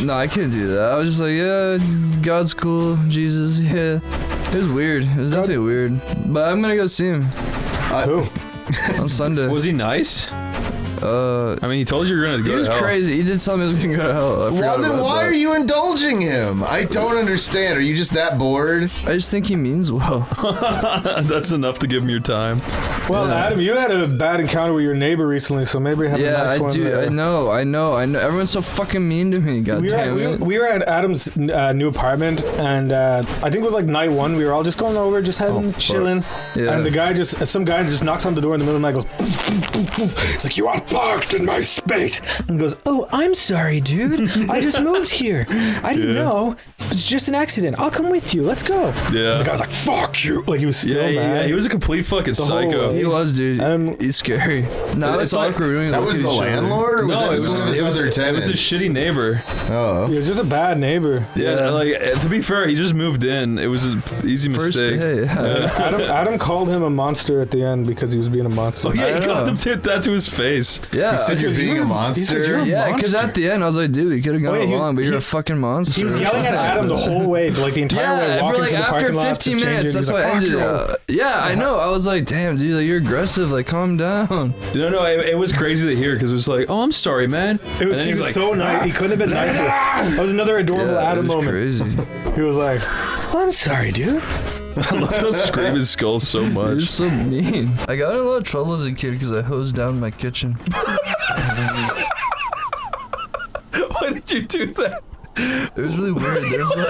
No, I couldn't do that. I was just like, yeah, God's cool. Jesus, yeah. It was weird. It was definitely weird. But I'm gonna go see him. Who? On Sunday. Was he nice? I mean, he told you were gonna go to hell. He was crazy. He did tell me he was gonna go to hell. Well, then why are you indulging him? I don't understand. Are you just that bored? I just think he means well. That's enough to give him your time. Well, Adam, you had a bad encounter with your neighbor recently, so maybe have a nice one. Yeah, I know. Everyone's so fucking mean to me. God damn it. We were at Adam's new apartment, and I think it was like night one. We were all just going over, just chilling. Yeah. And some guy just knocks on the door in the middle of the night, goes, it's like, you are parked in my space. And he goes, oh, I'm sorry, dude. I just moved here. I didn't know. It's just an accident. I'll come with you. Let's go. Yeah. And the guy was like, fuck you. Like, he was still mad. Yeah, he was a complete fucking psycho. He was, dude. He's scary. No, it's awkward. That was the landlord? Or was it was his other tenant? It was his shitty neighbor. Oh. He was just a bad neighbor. Yeah, like, to be fair, he just moved in. It was an easy mistake. Adam called him a monster at the end because he was being a monster. Oh, yeah, he called that to his face. Yeah. He said you're being a monster? Yeah, because at the end, I was like, dude, you could have gone along, but you're a fucking monster. He was yelling at Adam the whole way, like the entire way, walking to the parking lot. After 15 minutes, that's what ended up. Yeah, I know. I was like, damn, dude, like, you're aggressive. Like, calm down. No, it was crazy to hear because it was like, oh, I'm sorry, man. He was like, so nice. He couldn't have been nicer. That was another adorable Adam moment. Crazy. He was like, I'm sorry, dude. I love those screaming skulls so much. You're so mean. I got in a lot of trouble as a kid because I hosed down my kitchen. Why did you do that? It was really weird. There's like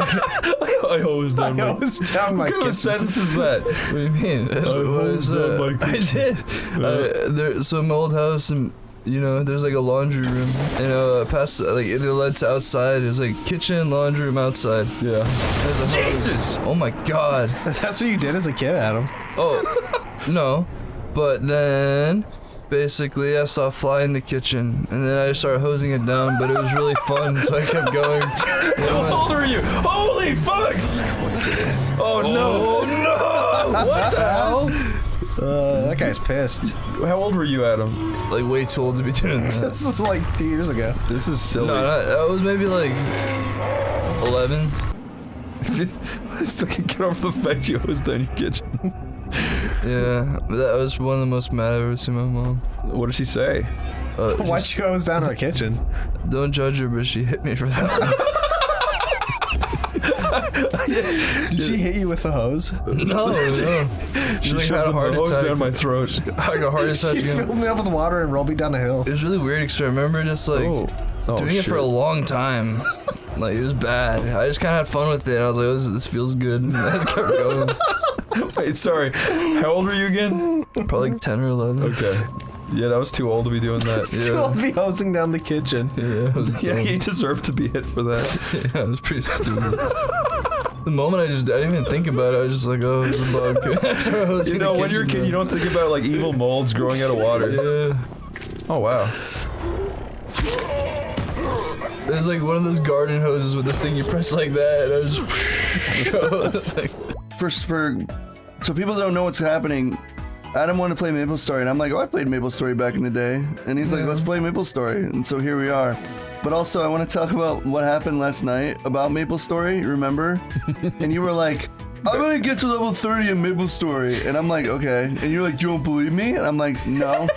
I hosed down my. down my What kind of sentence is that? What do you mean? That's what I said. I did. There's some old house and you know, there's like a laundry room. And past like it led to outside. There's like kitchen, laundry room outside. Yeah. There's a Jesus! hose. Oh my god. That's what you did as a kid, Adam. Oh no. But then basically I saw a fly in the kitchen and then I started hosing it down, but it was really fun, so I kept going. How old are you? Holy fuck! Oh no! No! What the hell? That guy's pissed. How old were you, Adam? Like way too old to be doing that. This is like 2 years ago. This is silly. No, I was maybe like 11. I still can't get over the fact you hosed down your kitchen. Yeah, that was one of the most mad I've ever seen my mom. What did she say? Why'd you hose down our kitchen? Don't judge her, but she hit me for that. Did she hit you with the hose? No. She like, shoved had a the heart hose attack. down my throat. I got a heart attack She again. filled me up with water and rolled me down a hill. It was really weird because I remember just like doing it for a long time. Like it was bad. I just kind of had fun with it. I was like, oh, this feels good. And I just kept going. Wait, sorry. How old were you again? Probably like 10 or 11. Okay. Yeah, that was too old to be doing that. It's too old to be hosing down the kitchen. Yeah, you deserve to be hit for that. Yeah, it was pretty stupid. The moment I didn't even think about it. I was just like, oh, it's a bug. You know, when you're a kid, you don't think about like evil molds growing out of water. Yeah. Oh wow. There's like one of those garden hoses with the thing you press like that. And I was So people don't know what's happening. Adam wanted to play MapleStory, and I'm like, oh, I played MapleStory back in the day. And he's like, let's play MapleStory. And so here we are. But also, I want to talk about what happened last night about MapleStory, remember? And you were like, I'm gonna get to level 30 in MapleStory. And I'm like, okay. And you're like, you don't believe me? And I'm like, no.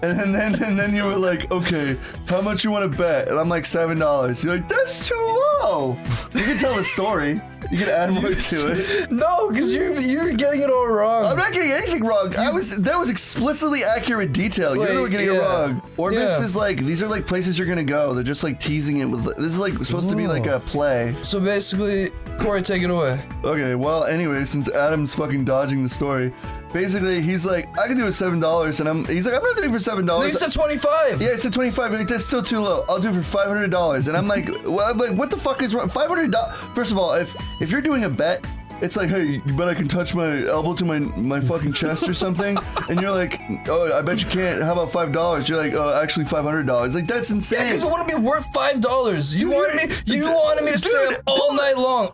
And then you were like, okay, how much you want to bet? And I'm like, $7. You're like, that's too low. You can tell the story. You can add more to it. No, because you're getting it all wrong. I'm not getting anything wrong. That was explicitly accurate detail. You're the one getting it wrong. Orbis is like, these are like places you're gonna go. They're just like teasing it with. This is like supposed to be like a play. So basically, Corey, take it away. Okay. Well, anyway, since Adam's fucking dodging the story, basically he's like, I can do it $7, and he's like, I'm not doing it for $7. No, you said 25. Yeah, I said 25. Like, that's still too low. I'll do it for $500. And I'm like, what the fuck is wrong? $500. First of all, if you're doing a bet, it's like, hey, you bet I can touch my elbow to my fucking chest or something? And you're like, oh, I bet you can't. How about $5? You're like, oh, actually $500. Like, that's insane. Yeah, because it wouldn't be worth $5. You wanted me to stay up all night long,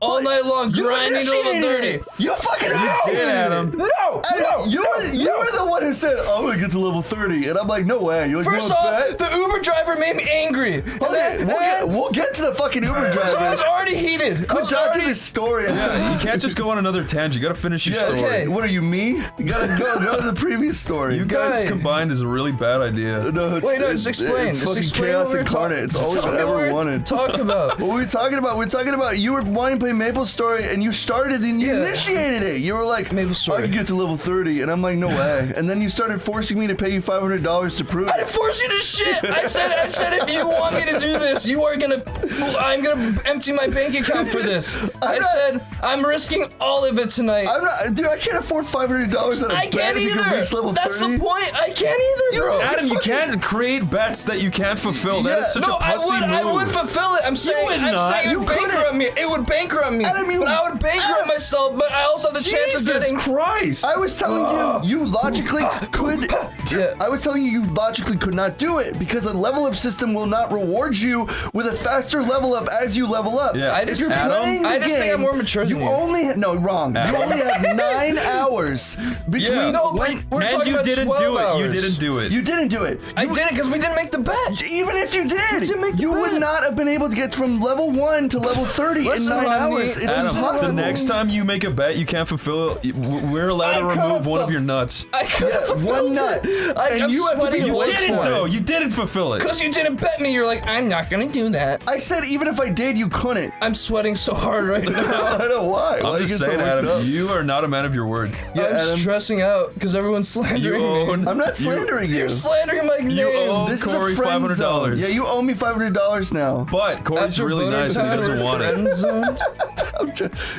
grinding to level 30. You fucking did, Adam. No. You were the one who said, I'm gonna get to level 30. And I'm like, no way. You're like, first off, the Uber driver made me angry. We'll get to the fucking Uber driver. So I was already heated. Quit dodging this story. Yeah, you can't just go on another tangent. You gotta finish your story. Okay. What are you, me? You gotta go to the previous story. You guys combined is a really bad idea. No, just explain. It's just fucking explain chaos incarnate. It's all I've ever wanted. Talk about. What were we talking about? We're talking about you were wanting to play MapleStory, and you started and you initiated it. You were like, MapleStory. I can get to level 30, and I'm like, no way. And then you started forcing me to pay you $500 to prove it. I didn't force you to shit. I said if you want me to do this, I'm gonna empty my bank account for this. I said I'm risking all of it tonight. I'm not, dude. I can't afford $500 on a bet if you can reach level 30. That's the point. I can't either, bro. Adam, you can't create bets that you can't fulfill. That is such a pussy move. I would fulfill it. I'm saying it would bankrupt me. It would bankrupt me. But I would bankrupt myself. But I also have the chance of getting. Jesus Christ! I was telling you logically could. Yeah. I was telling you logically could not do it because a level up system will not reward you with a faster level up as you level up. Yeah. If you're playing the I just game, think I'm more mature than you. Wrong. You only have 9 hours between. Yeah. No, but we're talking about 12 hours. You didn't do it. You didn't do it. I did it because we didn't make the bet. Even if you did, you would not have been able to get from level 1 to level 30 in 9 hours. It's Adam, impossible. the next time you make a bet you can't fulfill, we're allowed to remove one of your nuts. I could one nut. And you have to be You late didn't for though. it. You didn't fulfill it. Because you didn't bet me. You're like, I'm not gonna do that. I said even if I did, you couldn't. I'm sweating so hard right now. I don't know why. I'm just saying, Adam, you are not a man of your word. Yeah, I'm stressing out because everyone's slandering me. I'm not slandering you. You're slandering my name. You owe This Corey is a friend $500. zone. Yeah, you owe me $500 now. But Corey's really nice and he doesn't want it.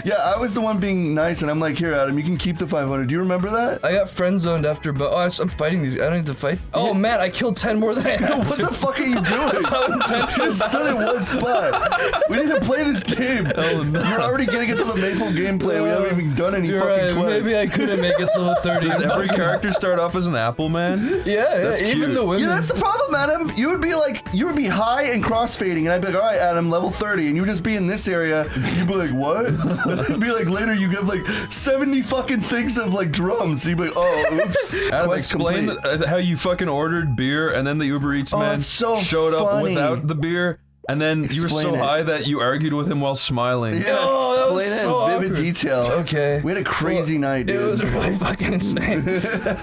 Yeah, I was the one being nice, and I'm like, here, Adam, you can keep the 500. Do you remember that? I got friend zoned after, but I'm fighting these. I don't need to fight. Oh man, I killed 10 more than I had. What the fuck are you doing? That's how intense You stood in one spot. We need to play this game. You're already getting into the Maple gameplay. We haven't even done any fucking quests. Maybe I couldn't make it to level 30. Does every character start off as an apple man? Yeah, That's even cute. the women. Yeah, that's the problem, Adam. You would be high and crossfading, and I'd be like, all right, Adam, level 30, and you would just be in this area. You'd be like, what? It'd be like later you give like 70 fucking things of like drums. You'd be like, oh, oops. Adam, Quest explain complete. how you fucking ordered beer and then the Uber Eats man it's so showed up funny. without the beer. And then you were Explain so it. high that you argued with him while smiling. Yeah, that was explain it so in vivid awkward. detail. Okay. We had a crazy night, dude. It was really fucking insane.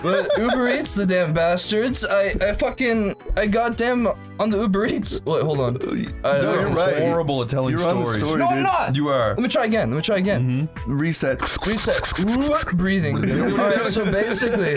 But Uber Eats, the damn bastards. I goddamn on the Uber Eats. Wait, hold on. No, you're right. Horrible at telling You're on the stories. story, No, dude. I'm not. You are. Let me try again. Reset. Breathing. Alright, so basically,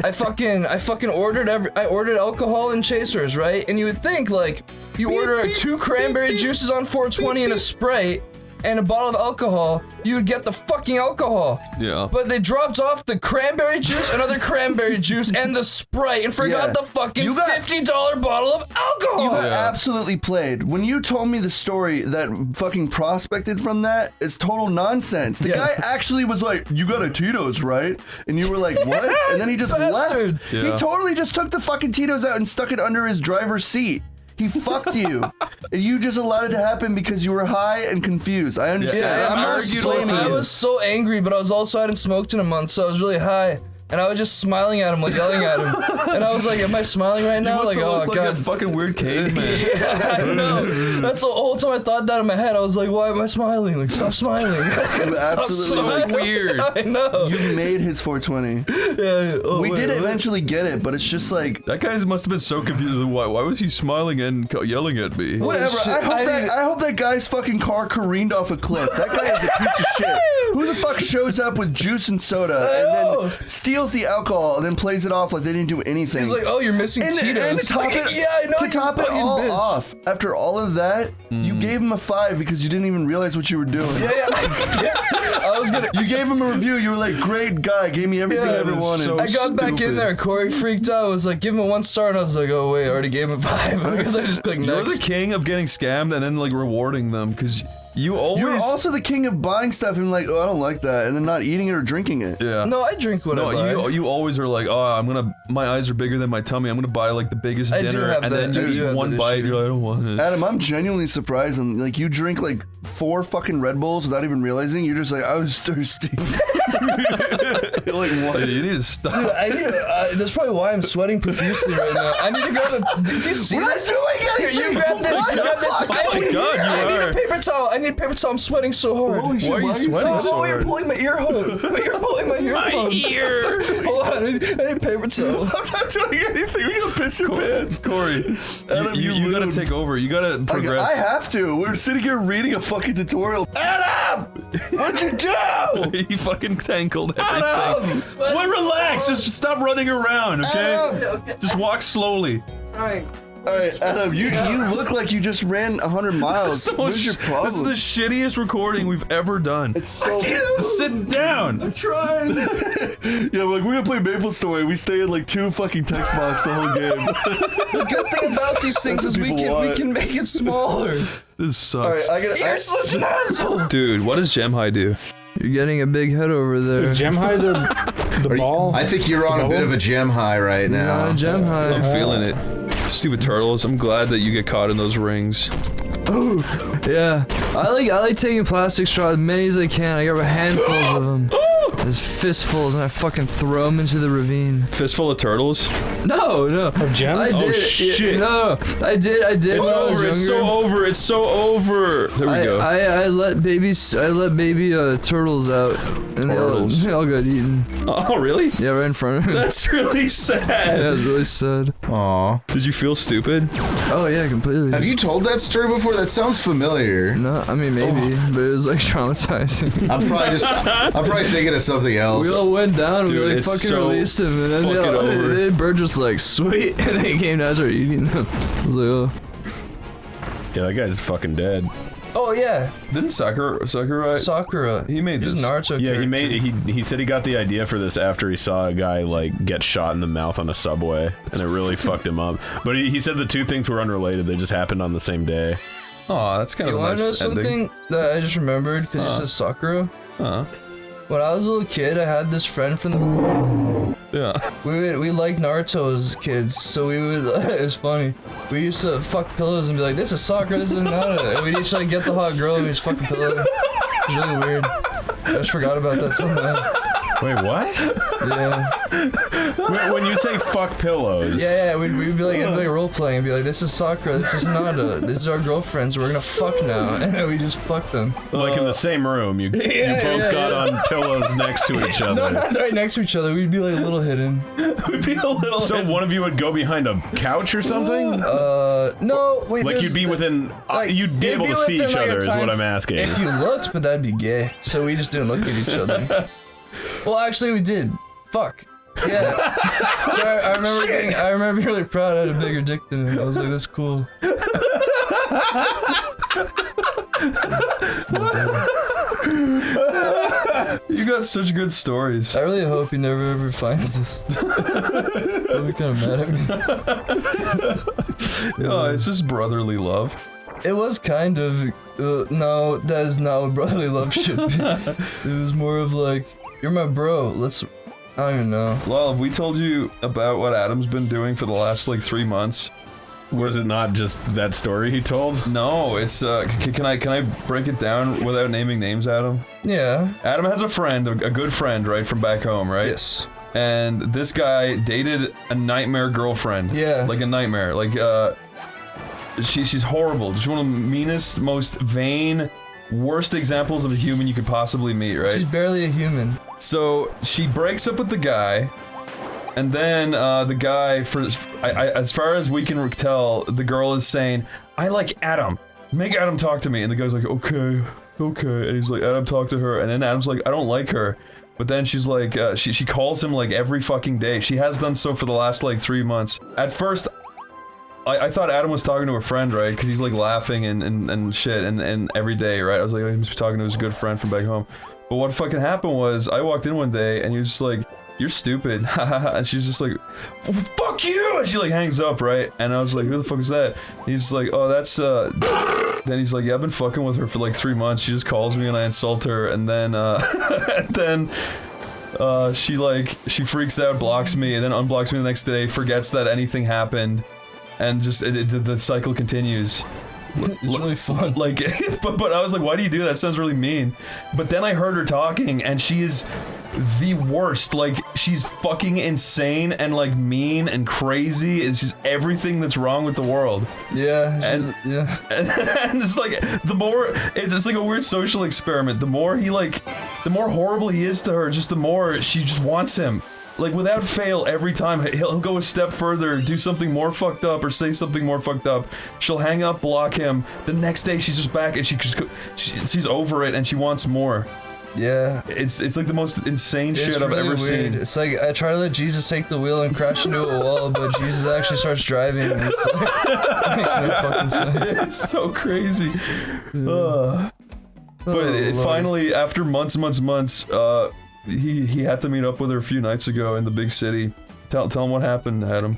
I fucking ordered I ordered alcohol and chasers, right? And you would think like you order 2 cranberry juices on 420 and a Sprite and a bottle of alcohol, you would get the fucking alcohol. Yeah. But they dropped off the cranberry juice, another cranberry juice, and the Sprite, and forgot Yeah. the fucking You got- $50 bottle of alcohol. You got absolutely played. When you told me the story that fucking prospected from that is total nonsense. The guy actually was like, you got a Tito's, right? And you were like, what? And then he just Bastard. left. Yeah. He totally just took the fucking Tito's out and stuck it under his driver's seat. He fucked you. And you just allowed it to happen because you were high and confused. I understand. Yeah, I'm not blaming I you. was so angry, but I was also I hadn't smoked in a month, so I was really high. And I was just smiling at him, like yelling at him. And I was like, am I smiling right now? You must Like, have oh looked god. like a fucking weird caveman. I know. That's the whole time I thought that in my head. I was like, why am I smiling? Like, stop smiling. You absolutely So weird. I know. You made his 420. We did eventually get it, but it's just like That guy must have been so confused. Why was he smiling and yelling at me? whatever. shit. I hope that guy's fucking car careened off a cliff. That guy is a piece of shit. Who the fuck shows up with juice and soda and then steals the alcohol and then plays it off like they didn't do anything? He's like, oh, you're missing Tito's. And to top it, yeah, I know. to you top it fucking all bitch. off, after all of that, you gave him a 5 because you didn't even realize what you were doing. Yeah. I was gonna. You gave him a review. You were like, great guy, gave me everything I ever wanted. so I got back in stupid. there. Corey freaked out. I was like, give him a 1 star, and I was like, oh wait, I already gave him a 5 because I just clicked You're next. the king of getting scammed and then like rewarding them because you always. You're also the king of buying stuff and like, oh, I don't like that, and then not eating it or drinking it. Yeah. No, I drink what I buy. No, you always are like, oh, my eyes are bigger than my tummy. I'm gonna buy like the biggest I do dinner, have and that- then I you do eat have one that bite. issue. You're like, I don't want it. Adam, I'm genuinely surprised. And like, you drink like 4 fucking Red Bulls without even realizing. You're just like, I was thirsty. You're like, what? You need to stop. Dude, I need to, that's probably why I'm sweating profusely right now. I need to grab a. Did you see We're not this? doing anything. Here, you grab this. What You the grab this. fuck? I Oh my need, God, you I need are. a paper towel. I need a paper towel. I'm sweating so hard. Holy shit, Why are you sweating Oh, so you're hard? pulling my ear hole. You're pulling my ear hole. ear. Hold on. I need a paper towel. I'm not doing anything. We're gonna piss your pants. Corey, Adam, you gotta lewd. take over. You gotta progress. I have to. We're sitting here reading a fucking tutorial. Adam! What'd you do? He fucking tangled Adam! everything. Well, relax. Just stop running around, okay? Adam! Just walk slowly. Right. All right, Adam, you look like you just ran 100 miles. What's your problem? This is the shittiest recording we've ever done. It's so Sit down. I'm trying. Yeah, like we're gonna play Maple Story. We stay in like 2 fucking text box the whole game. The good thing about these things is we can make it smaller. This sucks. All right, You're such an asshole. Dude, what does Gem High do? You're getting a big head over there. Is Gem High the ball? I think you're on a bit of a gem high right He's now. on a gem high. I'm feeling it. Stupid turtles. I'm glad that you get caught in those rings. Yeah, I like taking plastic straws as many as I can. I grab handfuls of them. There's fistfuls, and I fucking throw them into the ravine. Fistful of turtles? No. Of gems? Oh shit! No, I did. It's over. It's so over. It's so over. There we go. I let baby turtles out, and they all got eaten. Oh really? Yeah, right in front of me. That's really sad. Yeah, it's really sad. Aw. Did you feel stupid? Oh yeah, completely. Have you told that story before? That sounds familiar. No, I mean maybe, but it was like traumatizing. I'm probably thinking of something else. We all went down, Dude, we like it's fucking so released him, and then the bird was like, sweet, and they came down and started eating them. I was like, oh. Yeah, that guy's fucking dead. Oh yeah. Didn't Sakura? He made this. Naruto Yeah, character. he said he got the idea for this after he saw a guy like get shot in the mouth on a subway, and it really fucked him up. But he said the two things were unrelated; they just happened on the same day. Oh, that's kind of a nice You wanna know something ending. that I just remembered because you said Sakura? When I was a little kid, I had this friend from the. Yeah. We liked Naruto as kids, so we would. It was funny. We used to fuck pillows and be like, "This is Sakura, this is Naruto," and we'd each like get the hot girl and we just fucking pillow. It was really weird. I just forgot about that somehow. Wait, what? Yeah. When you say fuck pillows. Yeah, we'd be like, it'd be like role playing and be like, this is Sakura, this is Nada, this is our girlfriends, we're gonna fuck now, and then we just fuck them. Like in the same room, you both got on pillows next to each other. No, not right next to each other. We'd be like a little hidden. We'd be a little. So one of you would go behind a couch or something? No. Wait, like you'd be within. You'd be able to see each other. Is what I'm asking. If you looked, but that'd be gay. So we just didn't look at each other. Well, actually, we did. Fuck. Yeah. So I remember being really proud. I had a bigger dick than him. I was like, that's cool. You got such good stories. I really hope he never ever finds this. He'll be kind of mad at me. No, it's just brotherly love. It was kind of. No, that is not what brotherly love should be. It was more of like, you're my bro. I don't even know. Well, have we told you about what Adam's been doing for the last like 3 months? Was it not just that story he told? No, it's can I break it down without naming names, Adam? Yeah. Adam has a friend, a good friend, right, from back home, right? Yes. And this guy dated a nightmare girlfriend. Yeah. Like a nightmare. Like she's horrible. She's one of the meanest, most vain, worst examples of a human you could possibly meet, right? She's barely a human. So she breaks up with the guy. And then the guy, as far as we can tell, the girl is saying, "I like Adam. Make Adam talk to me." And the guy's like, "Okay." And he's like, "Adam, talk to her." And then Adam's like, "I don't like her." But then she's like, she calls him like every fucking day. She has done so for the last like 3 months. At first, I thought Adam was talking to a friend, right? Because he's like laughing and shit and every day, right? I was like, he must be talking to his good friend from back home. But what fucking happened was, I walked in one day and he was just like, "You're stupid," and she's just like, "Fuck you," and she like hangs up, right? And I was like, "Who the fuck is that?" And he's just like, "Oh, that's Then he's like, "Yeah, I've been fucking with her for like 3 months. She just calls me and I insult her, and then she freaks out, blocks me, and then unblocks me the next day, forgets that anything happened, and just the cycle continues." It's really fun. Like, but I was like, "Why do you do that? That sounds really mean." But then I heard her talking, and she is the worst. Like, she's fucking insane and like mean and crazy. It's just everything that's wrong with the world. Yeah. And it's like it's like a weird social experiment. The more horrible he is to her, just the more she just wants him. Like, without fail, every time he'll go a step further, do something more fucked up, or say something more fucked up. She'll hang up, block him. The next day, she's just back, and she's over it, and she wants more. Yeah. It's like the most insane shit I've really ever weird. seen. It's like, I try to let Jesus take the wheel and crash into a wall, but Jesus actually starts driving, and it's like, it makes no fucking sense. It's so crazy. But finally, after months, he had to meet up with her a few nights ago in the big city. Tell him what happened, Adam.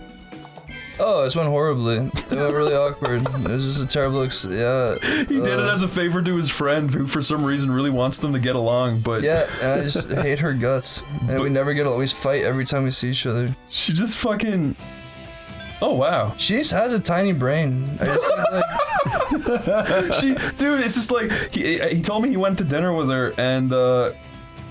Oh, it went horribly. It went really awkward. It was just a terrible yeah. He did it as a favor to his friend, who for some reason really wants them to get along, but... Yeah, and I just hate her guts. And we never get along. We fight every time we see each other. She just fucking... Oh, wow. She just has a tiny brain. I just think, like... Dude, it's just like... He told me he went to dinner with her, and,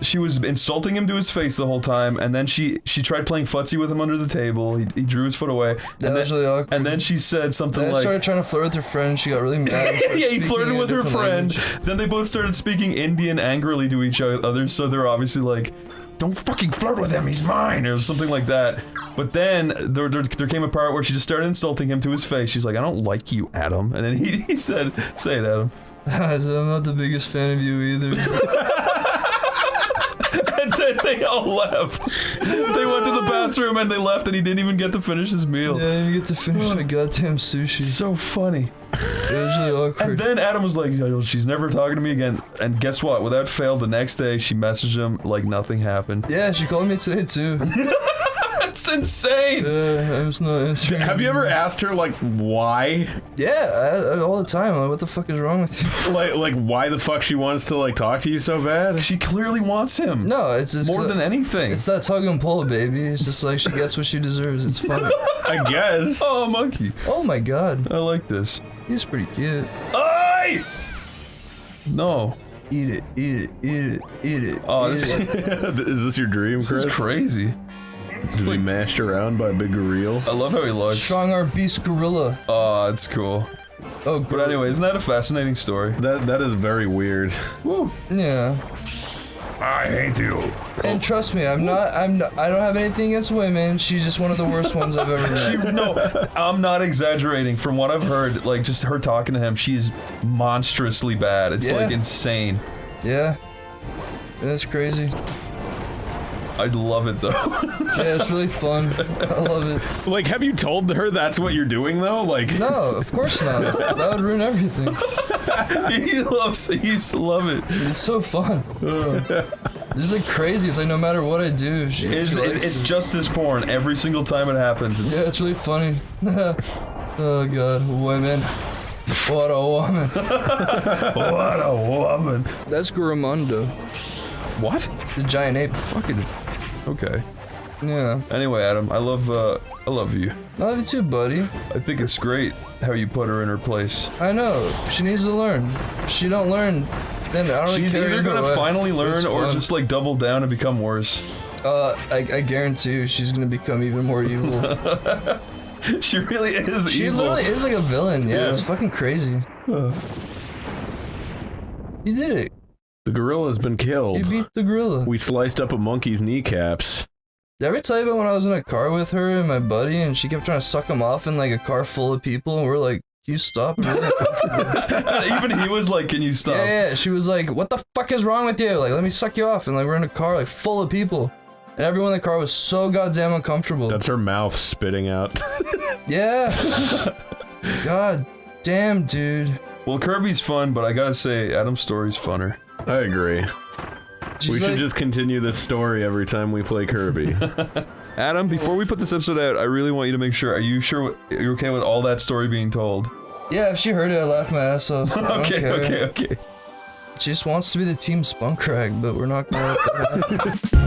she was insulting him to his face the whole time, and then she tried playing footsie with him under the table. He drew his foot away. That was really awkward. And then she said something then like... started trying to flirt with her friend. She got really mad. Yeah, he flirted with her friend. Then they both started speaking Indian angrily to each other, so they're obviously like, don't fucking flirt with him, he's mine, or something like that. But then there came a part where she just started insulting him to his face. She's like, I don't like you, Adam. And then he said, say it, Adam. I said, I'm not the biggest fan of you either. And then they all left. They went to the bathroom and they left, and he didn't even get to finish his meal. Yeah, I didn't get to finish my goddamn sushi. So funny. It was really awkward. And then Adam was like, she's never talking to me again. And guess what? Without fail, the next day she messaged him like nothing happened. Yeah, she called me today too. That's insane. I was not answering. Have you ever asked her like why? Yeah, all the time. Like, what the fuck is wrong with you? Like why the fuck she wants to like talk to you so bad? She clearly wants him. No, it's more than anything. It's that tug and pull, baby. It's just like she gets what she deserves. It's fun. I guess. Oh, monkey. Oh my god. I like this. He's pretty cute. Aye! No. Eat it, eat it, eat it, eat it. Oh, eat this is this your dream, Chris? This is crazy. Is he mashed around by a big gorilla? I love how he looks. Strong Arm Beast Gorilla. Oh, it's cool. Oh, but anyway, isn't that a fascinating story? That is very weird. Woo. Yeah. I hate you. And trust me, I don't have anything against women. She's just one of the worst ones I've ever met. No, I'm not exaggerating. From what I've heard, like just her talking to him, she's monstrously bad. It's like insane. Yeah. That's crazy. I love it though. Yeah, it's really fun. I love it. Like, have you told her that's what you're doing though? Like, no, of course not. That would ruin everything. He used to love it. It's so fun. It's like crazy. It's like no matter what I do, it's justice porn every single time it happens. Yeah, it's really funny. Oh god, women. What a woman. What a woman. That's Guramundo. What? The giant ape. Fucking. Okay. Yeah. Anyway, Adam, I love you. I love you too, buddy. I think it's great how you put her in her place. I know. She needs to learn. If she don't learn, then I don't She's care either gonna way. finally learn or just like double down and become worse. I guarantee you she's gonna become even more evil. She really is She evil. literally is like a villain. Yeah, it's fucking crazy. You did it. the gorilla's been killed. You beat the gorilla. We sliced up a monkey's kneecaps. Did I ever tell you about when I was in a car with her and my buddy and she kept trying to suck him off in like a car full of people and we're like, can you stop? Even he was like, can you stop? Yeah, she was like, what the fuck is wrong with you? Like, let me suck you off. And like, we're in a car like full of people. And everyone in the car was so goddamn uncomfortable. That's her mouth spitting out. Yeah. God damn, dude. Well, Kirby's fun, but I gotta say, Adam's story's funner. I agree. We should just continue this story every time we play Kirby. Adam, before we put this episode out, I really want you to make sure, are you sure you're okay with all that story being told? Yeah, if she heard it, I'd laugh my ass off. I don't care. Okay. She just wants to be the team spunk rag, but we're not gonna let that happen.